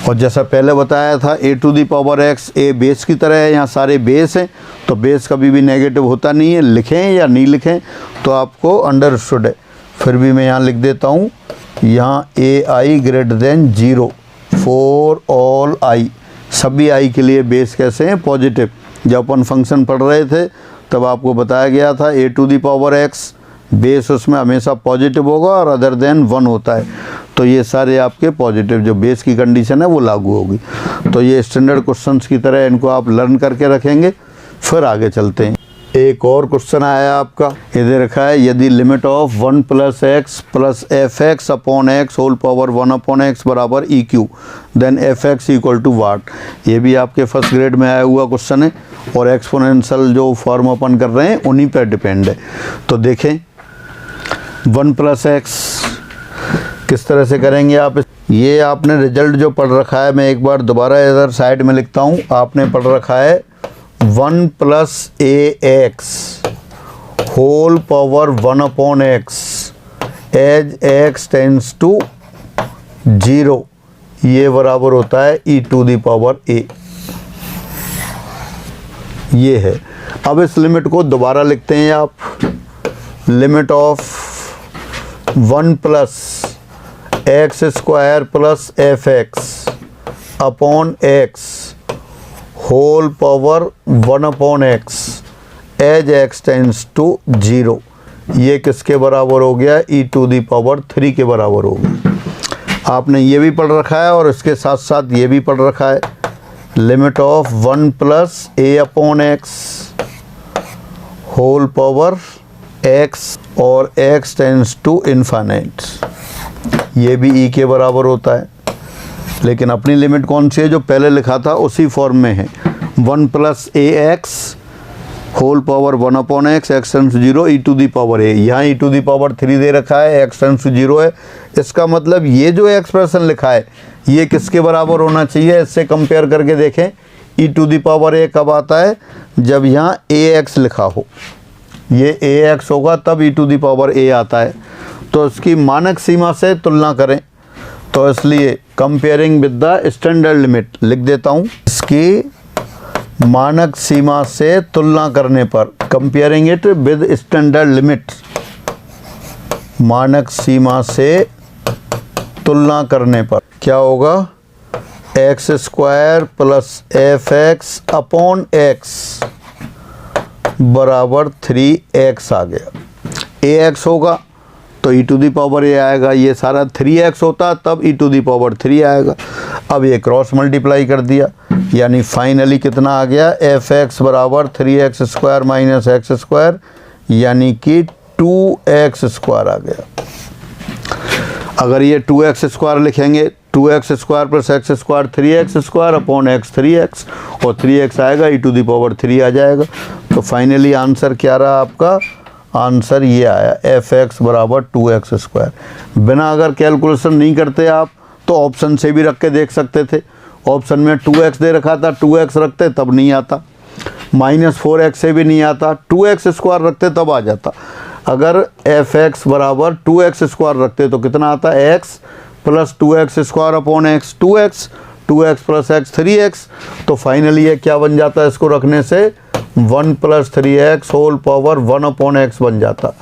S1: और जैसा पहले बताया था a to the power x a base की तरह है, यहाँ सारे बेस हैं तो बेस कभी भी नेगेटिव होता नहीं है, लिखें या नहीं लिखें तो आपको अंडरस्टूड है। फिर भी मैं यहाँ लिख देता हूँ, यहाँ ai greater than 0 for all i, सभी i के लिए बेस कैसे हैं, पॉजिटिव। जब अपन फंक्शन पढ़ रहे थे तब आपको बताया गया था a to the power x base उसमें हमेशा पॉजिटिव होगा और अदर देन 1 होता है, तो ये सारे आपके पॉजिटिव जो बेस की कंडीशन है वो लागू होगी। तो ये स्टैंडर्ड क्वेश्चंस की तरह इनको आप लर्न करके रखेंगे। फिर आगे चलते हैं। एक और क्वेश्चन आया आपका, ये दे रखा है यदि limit of 1 plus x plus F x upon x whole power 1 upon x बराबर e q then f x equal to what. ये भी आपके फर्स्ट ग्रेड में आया हुआ क्वेश्चन है और एक्सपोनेंशियल जो फॉर्म अपन कर रहे हैं उन्हीं पर डिपेंड है। तो देखें 1 प्लस एक्स किस तरह से करेंगे आप। ये आपने रिजल्ट जो पढ़ रखा है, मैं एक बार दोबारा इधर साइड में लिखता हूँ। आपने पढ़ रखा है 1 plus A x whole power 1 upon x as x tends to 0, ये बराबर होता है ई टू दी पावर ए। ये है। अब इस लिमिट को दोबारा लिखते हैं आप, limit of 1 plus x square plus F x upon x whole power 1 upon x as x tends to 0, ये किसके बराबर हो गया, ई टू दी पावर 3 के बराबर हो गया। आपने ये भी पढ़ रखा है और इसके साथ साथ ये भी पढ़ रखा है, limit of 1 plus A upon x whole power x और एक्स टेंस टू इन्फाइनाइट, ये भी ई के बराबर होता है। लेकिन अपनी लिमिट कौन सी है, जो पहले लिखा था उसी फॉर्म में है, 1 plus A x whole power 1 upon x x tends to 0 e to the power a. यहाँ ई टू दी पावर 3 दे रखा है, एक्स टेंस टू 0 है। इसका मतलब ये जो एक्सप्रेशन लिखा है ये किसके बराबर होना चाहिए, इससे कंपेयर करके देखें। ई टू दी पावर ए कब आता है, जब यहाँ ए एक्स लिखा हो, ये ए एक्स होगा तब ई टू दी पावर ए आता है। तो इसकी मानक सीमा से तुलना करें, तो इसलिए comparing with the standard limit लिख देता हूँ। इसकी मानक सीमा से तुलना करने पर, comparing it with standard limit, मानक सीमा से तुलना करने पर क्या होगा, x square plus F x upon x बराबर 3x आ गया। ax होगा तो e to the power a आएगा, ये सारा 3x होता तब e टू दी पावर 3 आएगा। अब ये क्रॉस मल्टीप्लाई कर दिया, यानी फाइनली कितना आ गया, एफ एक्स बराबर 3x square minus x square, यानी कि 2x स्क्वायर आ गया। अगर ये 2x स्क्वायर लिखेंगे, 2x square plus x square 3x square upon x 3x, और 3x आएगा ई टू दी पावर 3 आ जाएगा। तो फाइनली आंसर क्या रहा आपका, आंसर ये आया एफ एक्स बराबर 2x स्क्वायर। बिना अगर कैलकुलेशन नहीं करते आप तो ऑप्शन से भी रख के देख सकते थे। ऑप्शन में 2x दे रखा था, 2x रखते तब नहीं आता, -4x से भी नहीं आता, 2x स्क्वायर रखते तब आ जाता। अगर एफ एक्स बराबर 2x स्क्वायर रखते तो कितना आता, x plus 2x square upon x 2x plus x 3x। तो फाइनली ये क्या बन जाता है, इसको रखने से 1 plus 3x whole power 1 upon x बन जाता।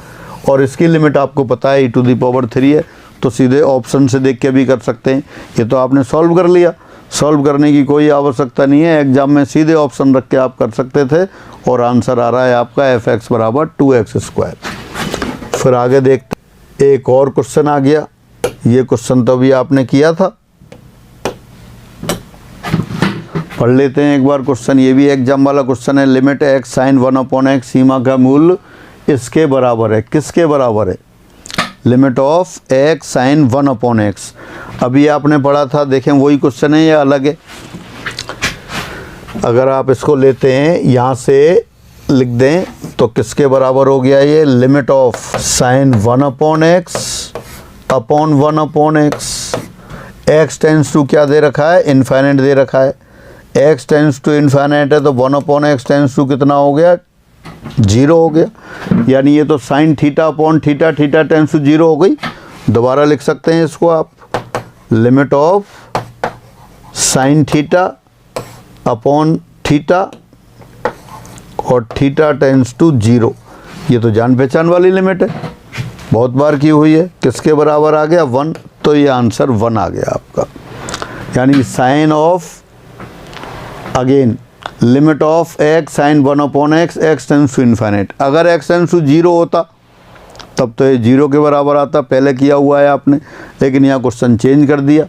S1: और इसकी लिमिट आपको पता है ई टू दी पावर 3 है, तो सीधे ऑप्शन से देख के भी कर सकते हैं। ये तो आपने सॉल्व कर लिया, सॉल्व करने की कोई आवश्यकता नहीं है, एग्जाम में सीधे ऑप्शन रख के आप कर सकते थे। और आंसर आ रहा है आपका एफ एक्स बराबर 2x स्क्वायर। फिर आगे देखते, एक और क्वेश्चन आ गया। ये क्वेश्चन तो अभी आपने किया था, पढ़ लेते हैं एक बार क्वेश्चन। ये भी एग्जाम वाला क्वेश्चन है। Limit x sine 1 upon x, सीमा का मूल्य इसके बराबर है, किसके बराबर है, limit of x sine 1 upon x. अभी आपने पढ़ा था, देखें वही क्वेश्चन है या अलग है। अगर आप इसको लेते हैं यहाँ से लिख दें तो किसके बराबर हो गया, ये limit of sine 1 upon x upon 1 upon x, x tends to क्या दे रखा है, इनफाइनाइट दे रखा है, x टेंस टू इन्फाइनाइट है तो 1/x टेंस टू कितना हो गया, 0 हो गया। यानी ये तो sine theta upon theta, theta tends to 0 हो गई। दोबारा लिख सकते हैं इसको आप, limit of sine theta upon theta और थीटा टेंस टू 0। ये तो जान पहचान वाली लिमिट है, बहुत बार की हुई है। किसके बराबर आ गया, 1, तो ये आंसर 1 आ गया आपका। यानी sine of, again limit of x sine 1/x, x tends to infinite. अगर x टेंस टू 0 होता तब तो ये 0 के बराबर आता, पहले किया हुआ है आपने, लेकिन यहाँ क्वेश्चन चेंज कर दिया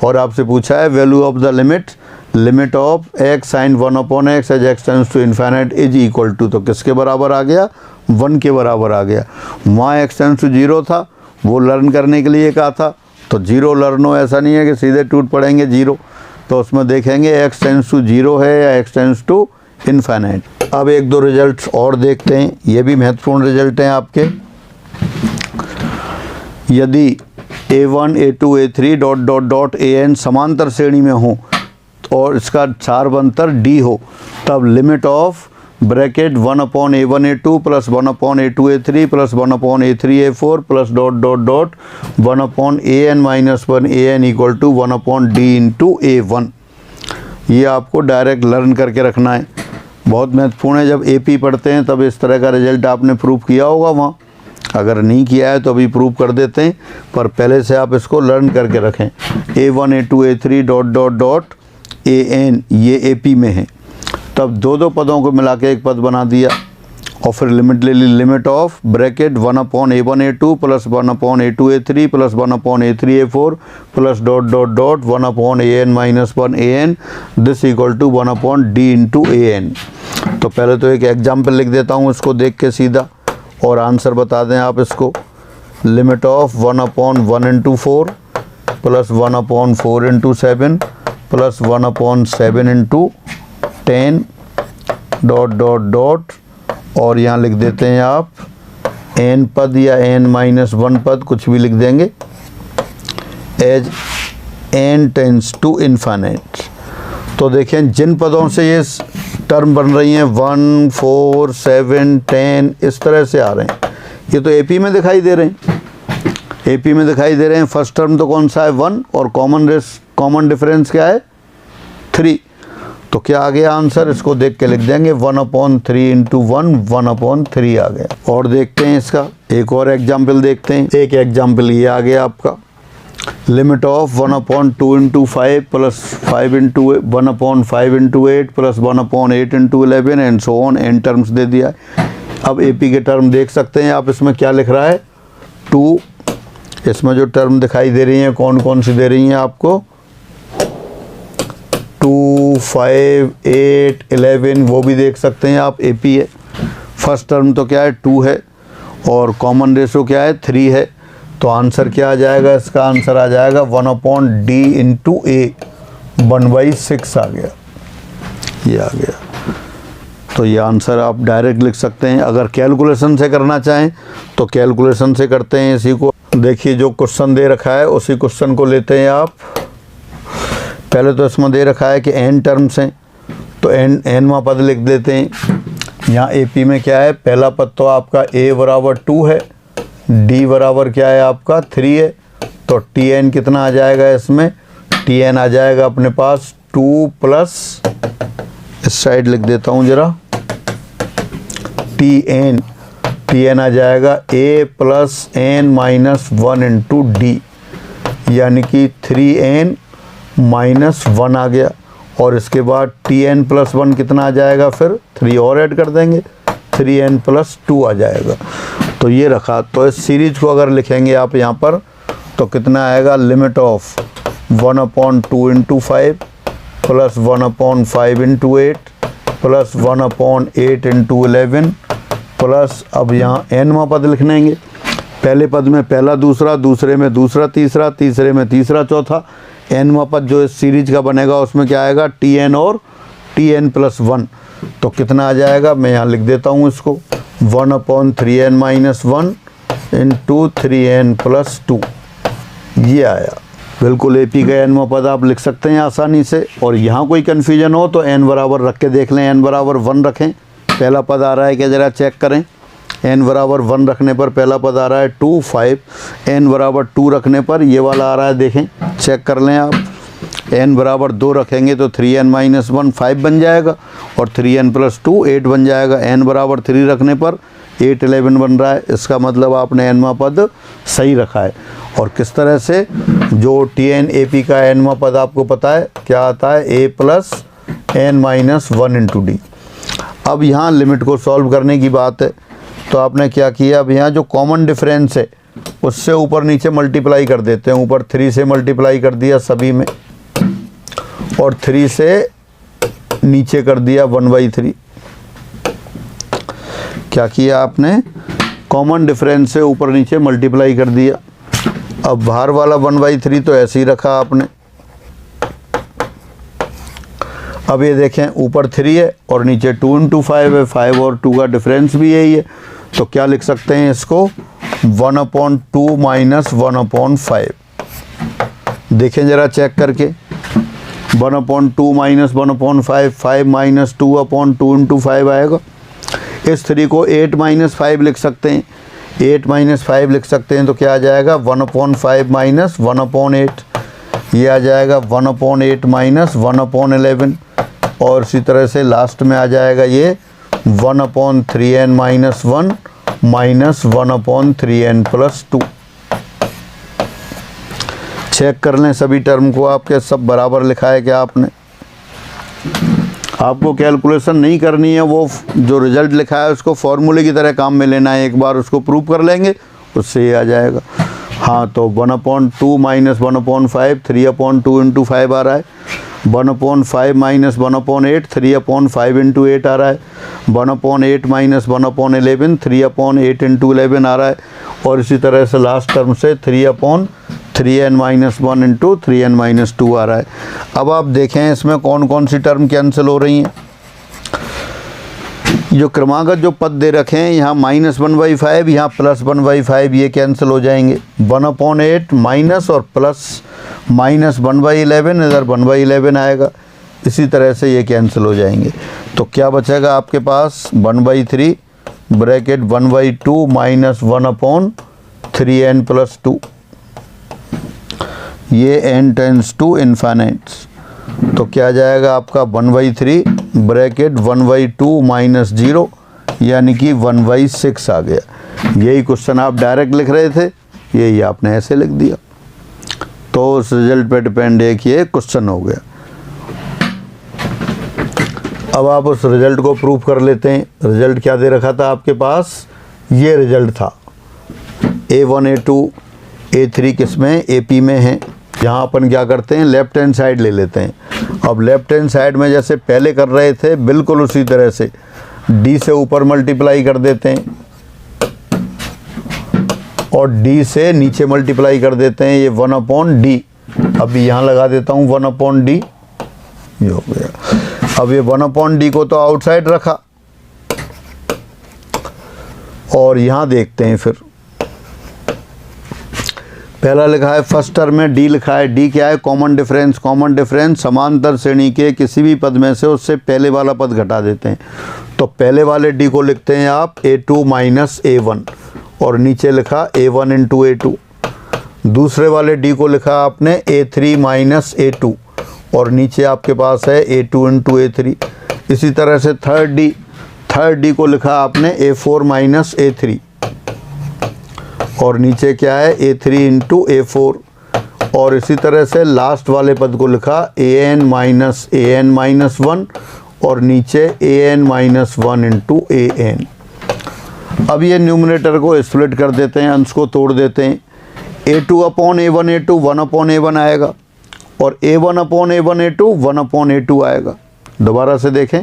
S1: और आपसे पूछा है value of the limit, limit of x sine 1/x as x tends to infinite is equal to, तो किसके बराबर आ गया, 1 के बराबर आ गया। वहाँ x टेंस टू 0 था, वो लर्न करने के लिए कहा था, तो 0 लर्न हो, ऐसा नहीं है कि सीधे टूट पड़ेंगे 0। तो उसमें देखेंगे x टेंस टू 0 है या x टेंस टू इन्फाइनाइट। अब एक दो रिजल्ट्स और देखते हैं, ये भी महत्वपूर्ण रिजल्ट हैं आपके। यदि a1 a2 a3 dot dot dot an समांतर श्रेणी में हो और इसका चार बंतर d हो, तब limit of bracket 1/a1 a2 plus 1/a2 a3 plus 1/a3 a4 plus dot dot dot 1/an minus 1 an equal to 1/d into a1। ये आपको डायरेक्ट लर्न करके रखना है, बहुत महत्वपूर्ण है। जब AP पढ़ते हैं तब इस तरह का रिजल्ट आपने प्रूव किया होगा वहाँ, अगर नहीं किया है तो अभी प्रूव कर देते हैं, पर पहले से आप इसको लर्न करके रखें। a1 a2 a3 dot dot dot an ये AP में है, तब दो पदों को मिला के एक पद बना दिया और फिर लिमिट ले ली, limit of bracket 1/a1 a2 plus 1/a2 a3 plus 1/a3 a4 plus dot dot dot 1/an minus 1 an this equal to 1/d into an। तो पहले तो एक एग्जाम्पल लिख देता हूँ इसको देख के सीधा, और आंसर बता दें आप इसको। Limit of 1/1 into 4 plus 1/4 into 7 plus 1/7 into 10 dot dot dot, और यहाँ लिख देते हैं आप n पद या n माइनस 1 पद, कुछ भी लिख देंगे, as n tends to infinite. तो देखें जिन पदों से ये टर्म बन रही हैं 1, 4, 7, 10 इस तरह से आ रहे हैं, ये तो AP में दिखाई दे रहे हैं, AP में दिखाई दे रहे हैं। फर्स्ट टर्म तो कौन सा है, 1, और कॉमन डिफरेंस क्या है, 3। तो क्या आ गया आंसर, इसको देख के लिख देंगे 1/3 इंटू 1 1/3 आ गया। और देखते हैं इसका एक और एग्जाम्पल देखते हैं। एक एग्जाम्पल ये आ गया आपका, limit of 1/2 into 5 plus 5 into 1/5 into 8 plus 1/8 into 11 and so on, n terms दे दिया है। अब AP के टर्म देख सकते हैं आप, इसमें क्या लिख रहा है, 2। इसमें जो टर्म दिखाई दे रही हैं कौन कौन सी दे रही हैं आपको, 2, 5, 8, 11, वो भी देख सकते हैं आप, AP है। फर्स्ट टर्म तो क्या है, 2 है, और कॉमन रेशो क्या है, 3 है। तो आंसर क्या आ जाएगा, इसका आंसर आ जाएगा 1/d इंटू a, 1/6 आ गया, ये आ गया। तो ये आंसर आप डायरेक्ट लिख सकते हैं। अगर कैलकुलेशन से करना चाहें तो कैलकुलेशन से करते हैं इसी को। देखिए जो क्वेश्चन दे रखा है उसी क्वेश्चन को लेते हैं आप। पहले तो इसमें दे रखा है कि n टर्म्स हैं, तो nवां पद लिख देते हैं। यहाँ AP में क्या है, पहला पद तो आपका a बराबर 2 है, d बराबर क्या है आपका 3 है, तो tn कितना आ जाएगा इसमें, tn आ जाएगा अपने पास 2 प्लस, इस साइड लिख देता हूँ ज़रा, tn आ जाएगा a plus n minus 1 into d, यानी कि 3n माइनस 1 आ गया। और इसके बाद tn प्लस 1 कितना आ जाएगा, फिर 3 और ऐड कर देंगे, 3n प्लस 2 आ जाएगा। तो ये रखा। तो इस सीरीज को अगर लिखेंगे आप यहाँ पर तो कितना आएगा, limit of 1/2 into 5 plus 1/5 into 8 plus 1/8 into 11 plus, अब यहाँ nवां पद लिख लेंगे। पहले पद में पहला दूसरा, दूसरे में दूसरा तीसरा, तीसरे में तीसरा चौथा। nवां पद जो इस सीरीज का बनेगा उसमें क्या आएगा, tn और tn प्लस 1। तो कितना आ जाएगा, मैं यहाँ लिख देता हूँ इसको, 1/3n minus 1 into 3n plus 2, ये आया। बिल्कुल एपी का एनवां पद आप लिख सकते हैं आसानी से। और यहाँ कोई कन्फ्यूजन हो तो एन बराबर रख के देख लें, एन बराबर 1 रखें। पहला पद आ रहा है क्या, ज़रा चेक करें। एन बराबर 1 रखने पर पहला पद आ रहा है 2 5, एन बराबर 2 रखने पर ये वाला आ रहा है, देखें चेक कर लें आप। एन बराबर 2 रखेंगे तो 3n - 1 5 बन जाएगा और 3n + 2 8 बन जाएगा। एन बराबर 3 रखने पर 8 11 बन रहा है। इसका मतलब आपने एनवां पद सही रखा है। और किस तरह से, जो TN-AP का एनवां पद आपको पता है क्या आता है, a + n - 1 × d। अब यहाँ लिमिट को सॉल्व करने की बात है तो आपने क्या किया, अब यहाँ जो कॉमन डिफरेंस है उससे ऊपर नीचे मल्टीप्लाई कर देते हैं। ऊपर 3 से मल्टीप्लाई कर दिया सभी में और 3 से नीचे कर दिया 1/3। क्या किया आपने, कॉमन डिफरेंस से ऊपर नीचे मल्टीप्लाई कर दिया। अब बाहर वाला 1/3 तो ऐसे ही रखा आपने। अब ये देखें ऊपर 3 है और नीचे 2 × 5 है, 5 और 2 का डिफरेंस भी यही है। तो क्या लिख सकते हैं इसको, 1/2 - 1/5। देखें ज़रा चेक करके, 1/2 - 1/5, 5 - 2/2 × 5 आएगा। इस 3 को 8 - 5 लिख सकते हैं, 8 - 5 लिख सकते हैं तो क्या आ जाएगा, 1/5 - 1/8। ये आ जाएगा 1/8 - 1/11। और इसी तरह से लास्ट में आ जाएगा ये 1/3n - 1 -1/3n + 2। चेक कर लें सभी टर्म को, आपके सब बराबर लिखा है क्या आपने। आपको कैलकुलेशन नहीं करनी है, वो जो रिज़ल्ट लिखा है उसको फॉर्मूले की तरह काम में लेना है। एक बार उसको प्रूव कर लेंगे उससे ये आ जाएगा। हाँ, तो 1/2 - 1/5 3/2 × 5 आ रहा है। 1/5 - 1/8 3/5 × 8 आ रहा है। 1/8 - 1/11 3/8 × 11 आ रहा है। और इसी तरह से लास्ट टर्म से 3/3n - 1 × 3n - 2 आ रहा है। अब आप देखें इसमें कौन कौन सी टर्म कैंसिल हो रही हैं। जो क्रमागत जो पद दे रखे हैं, यहाँ -1/5, यहाँ +1/5, ये कैंसिल हो जाएंगे। 1/8 माइनस और प्लस, -1/11, इधर 1/11 आएगा। इसी तरह से ये कैंसिल हो जाएंगे। तो क्या बचेगा आपके पास, 1/3 ब्रैकेट 1/2 - 1/3n + 2। ये n टेंड्स टू इन्फिनिटी। तो क्या जाएगा आपका 1/3 ब्रैकेट 1/2 - 0 यानी कि 1/6 आ गया। यही क्वेश्चन आप डायरेक्ट लिख रहे थे, यही आपने ऐसे लिख दिया। तो उस रिजल्ट पे डिपेंड है कि ये क्वेश्चन हो गया। अब आप उस रिजल्ट को प्रूफ कर लेते हैं। रिजल्ट क्या दे रखा था आपके पास, ये रिजल्ट था। A1 A2 A3 किस में, AP में है। यहाँ अपन क्या करते हैं, लेफ्ट हैंड साइड ले लेते हैं। अब लेफ्ट हैंड साइड में जैसे पहले कर रहे थे बिल्कुल उसी तरह से D से ऊपर मल्टीप्लाई कर देते हैं और D से नीचे मल्टीप्लाई कर देते हैं। ये 1/D, अब यहाँ लगा देता हूँ 1/D, ये हो गया। अब ये 1/D को तो आउटसाइड रखा और यहाँ देखते हैं फिर पहला लिखा है फर्स्ट टर्म में D लिखा है। D क्या है, कॉमन डिफरेंस। कॉमन डिफरेंस समांतर श्रेणी के किसी भी पद में से उससे पहले वाला पद घटा देते हैं। तो पहले वाले D को लिखते हैं आप A2 - A1 और नीचे लिखा A1 × A2। दूसरे वाले D को लिखा आपने A3 - A2 और नीचे आपके पास है A2 × A3। इसी तरह से थर्ड D को लिखा आपने A4 - A3 और नीचे क्या है A3 × A4। और इसी तरह से लास्ट वाले पद को लिखा AN - AN - 1 और नीचे AN - 1 × AN। अब ये न्यूमरेटर को स्प्लिट कर देते हैं, अंश को तोड़ देते हैं। A2/A1 A2 1/A1 आएगा और A1/A1 A2 1/A2 आएगा। दोबारा से देखें,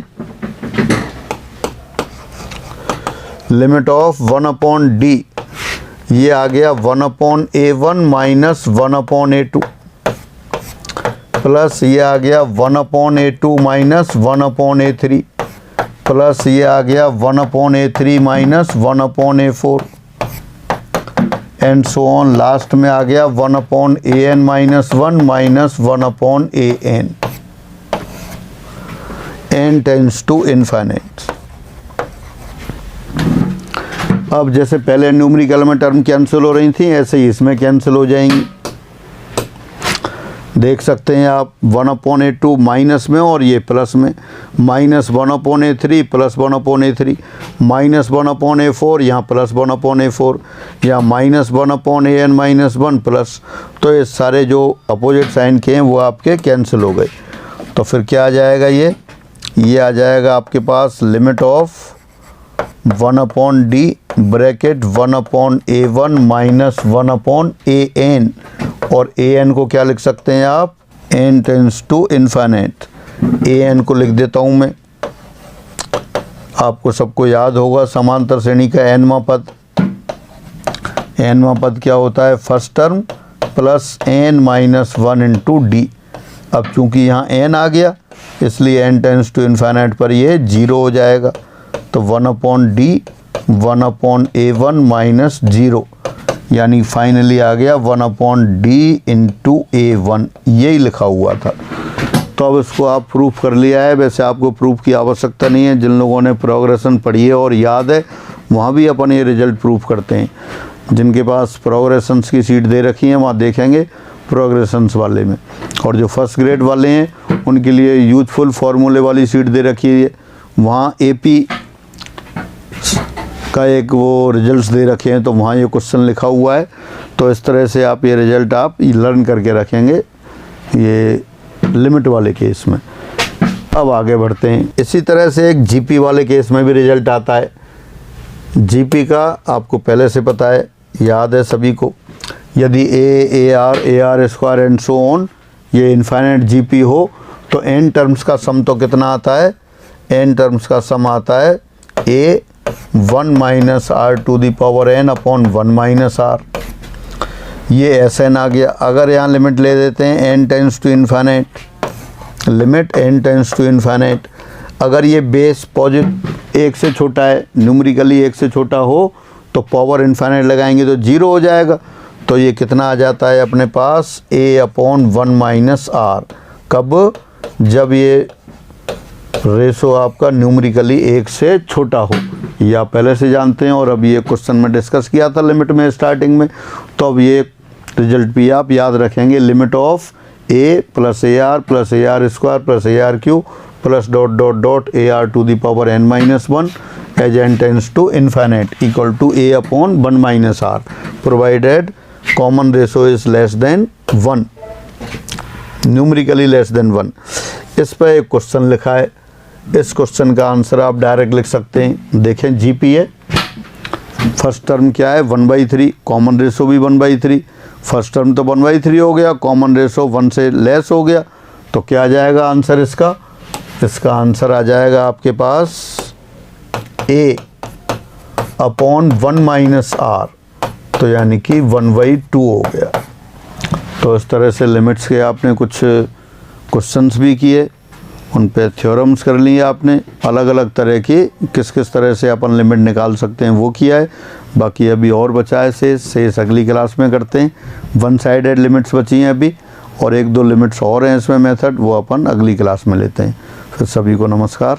S1: लिमिट ऑफ 1/D, ये आ गया 1/A1 - 1/A2 प्लस ये आ गया 1/A2 - 1/A3 प्लस ये आ गया 1/A3 - 1/A4 and so on. Last में आ गया 1/an - 1 - 1/an, n tends to infinite. अब जैसे पहले न्यूमेरिकल में टर्म कैंसिल हो रही थी, ऐसे ही इसमें कैंसिल हो जाएंगी। देख सकते हैं आप 1/a2 माइनस में और ये प्लस में, -1/a3 + 1/a3, -1/a4 यहाँ +1/a4, या -1/an - 1 प्लस। तो ये सारे जो अपोजिट साइन के हैं वो आपके कैंसिल हो गए। तो फिर क्या आ जाएगा, ये आ जाएगा आपके पास limit of 1/d bracket 1/a1 - 1/an, और an को क्या लिख सकते हैं आप, n tends to infinite. an को लिख देता हूँ मैं, आपको सबको याद होगा समांतर श्रेणी का nवां पद। nवां पद क्या होता है, first term plus n - 1 into D. अब चूंकि यहाँ n आ गया इसलिए n टेंड्स टू इनफाइनाइट पर ये 0 हो जाएगा। तो 1/d 1/a1 - 0, यानी फाइनली आ गया 1/d इंटू a1, यही लिखा हुआ था। तो अब इसको आप प्रूफ कर लिया है। वैसे आपको प्रूफ की आवश्यकता नहीं है, जिन लोगों ने प्रोग्रेशन पढ़ी है और याद है वहाँ भी अपन ये रिजल्ट प्रूफ करते हैं। जिनके पास प्रोग्रेशंस की सीट दे रखी है वहाँ देखेंगे प्रोग्रेशंस वाले में, और जो फर्स्ट ग्रेड वाले हैं उनके लिए यूथफुल फार्मूले वाली सीट दे रखी है, वहाँ AP का एक वो रिजल्ट्स दे रखे हैं, तो वहाँ ये क्वेश्चन लिखा हुआ है। तो इस तरह से आप ये रिजल्ट आप लर्न करके रखेंगे ये लिमिट वाले केस में। अब आगे बढ़ते हैं। इसी तरह से एक GP वाले केस में भी रिजल्ट आता है। GP का आपको पहले से पता है, याद है सभी को। यदि AR square and so on ये इनफाइनाइट GP हो तो n टर्म्स का सम तो कितना आता है, n टर्म्स का सम आता है A1 - r⁴n/1 - r। ये Sn आ गया। अगर यहाँ लिमिट ले देते हैं n tends to infinite, limit n tends to infinite, अगर ये बेस पॉजिटिव 1 से छोटा है, न्यूमेरिकली 1 से छोटा हो तो पावर इनफाइनाइट लगाएंगे तो 0 हो जाएगा। तो ये कितना आ जाता है अपने पास, A/1 - r। कब, जब ये रेशो आपका न्यूमेरिकली 1 से छोटा हो, या पहले से जानते हैं और अब ये क्वेश्चन में डिस्कस किया था लिमिट में स्टार्टिंग में। तो अब ये रिजल्ट भी आप याद रखेंगे, limit of A + AR + AR square + AR³ plus ... AR⁴n - 1 as n tends to infinite equal to A/1 - r, provided common ratio is less than 1, numerically less than 1। इस पर एक क्वेश्चन लिखा है, इस क्वेश्चन का आंसर आप डायरेक्ट लिख सकते हैं। देखें GP है, फर्स्ट टर्म क्या है 1/3, कॉमन रेशो भी 1/3, फर्स्ट टर्म तो 1/3 हो गया, कॉमन रेशो 1 से लेस हो गया। तो क्या आ जाएगा आंसर इसका, इसका आंसर आ जाएगा आपके पास A/1 - r, तो यानी कि 1/2 हो गया। तो इस तरह से लिमिट्स के आपने कुछ क्वेश्चंस भी किए, उन पे थ्योरम्स कर लिए आपने, अलग अलग तरह की किस किस तरह से अपन लिमिट निकाल सकते हैं वो किया है। बाकी अभी और बचा है शेष अगली क्लास में करते हैं। 1 साइडेड लिमिट्स बची हैं अभी, और 1-2 लिमिट्स और हैं इसमें मेथड, वो अपन अगली क्लास में लेते हैं। फिर सभी को नमस्कार।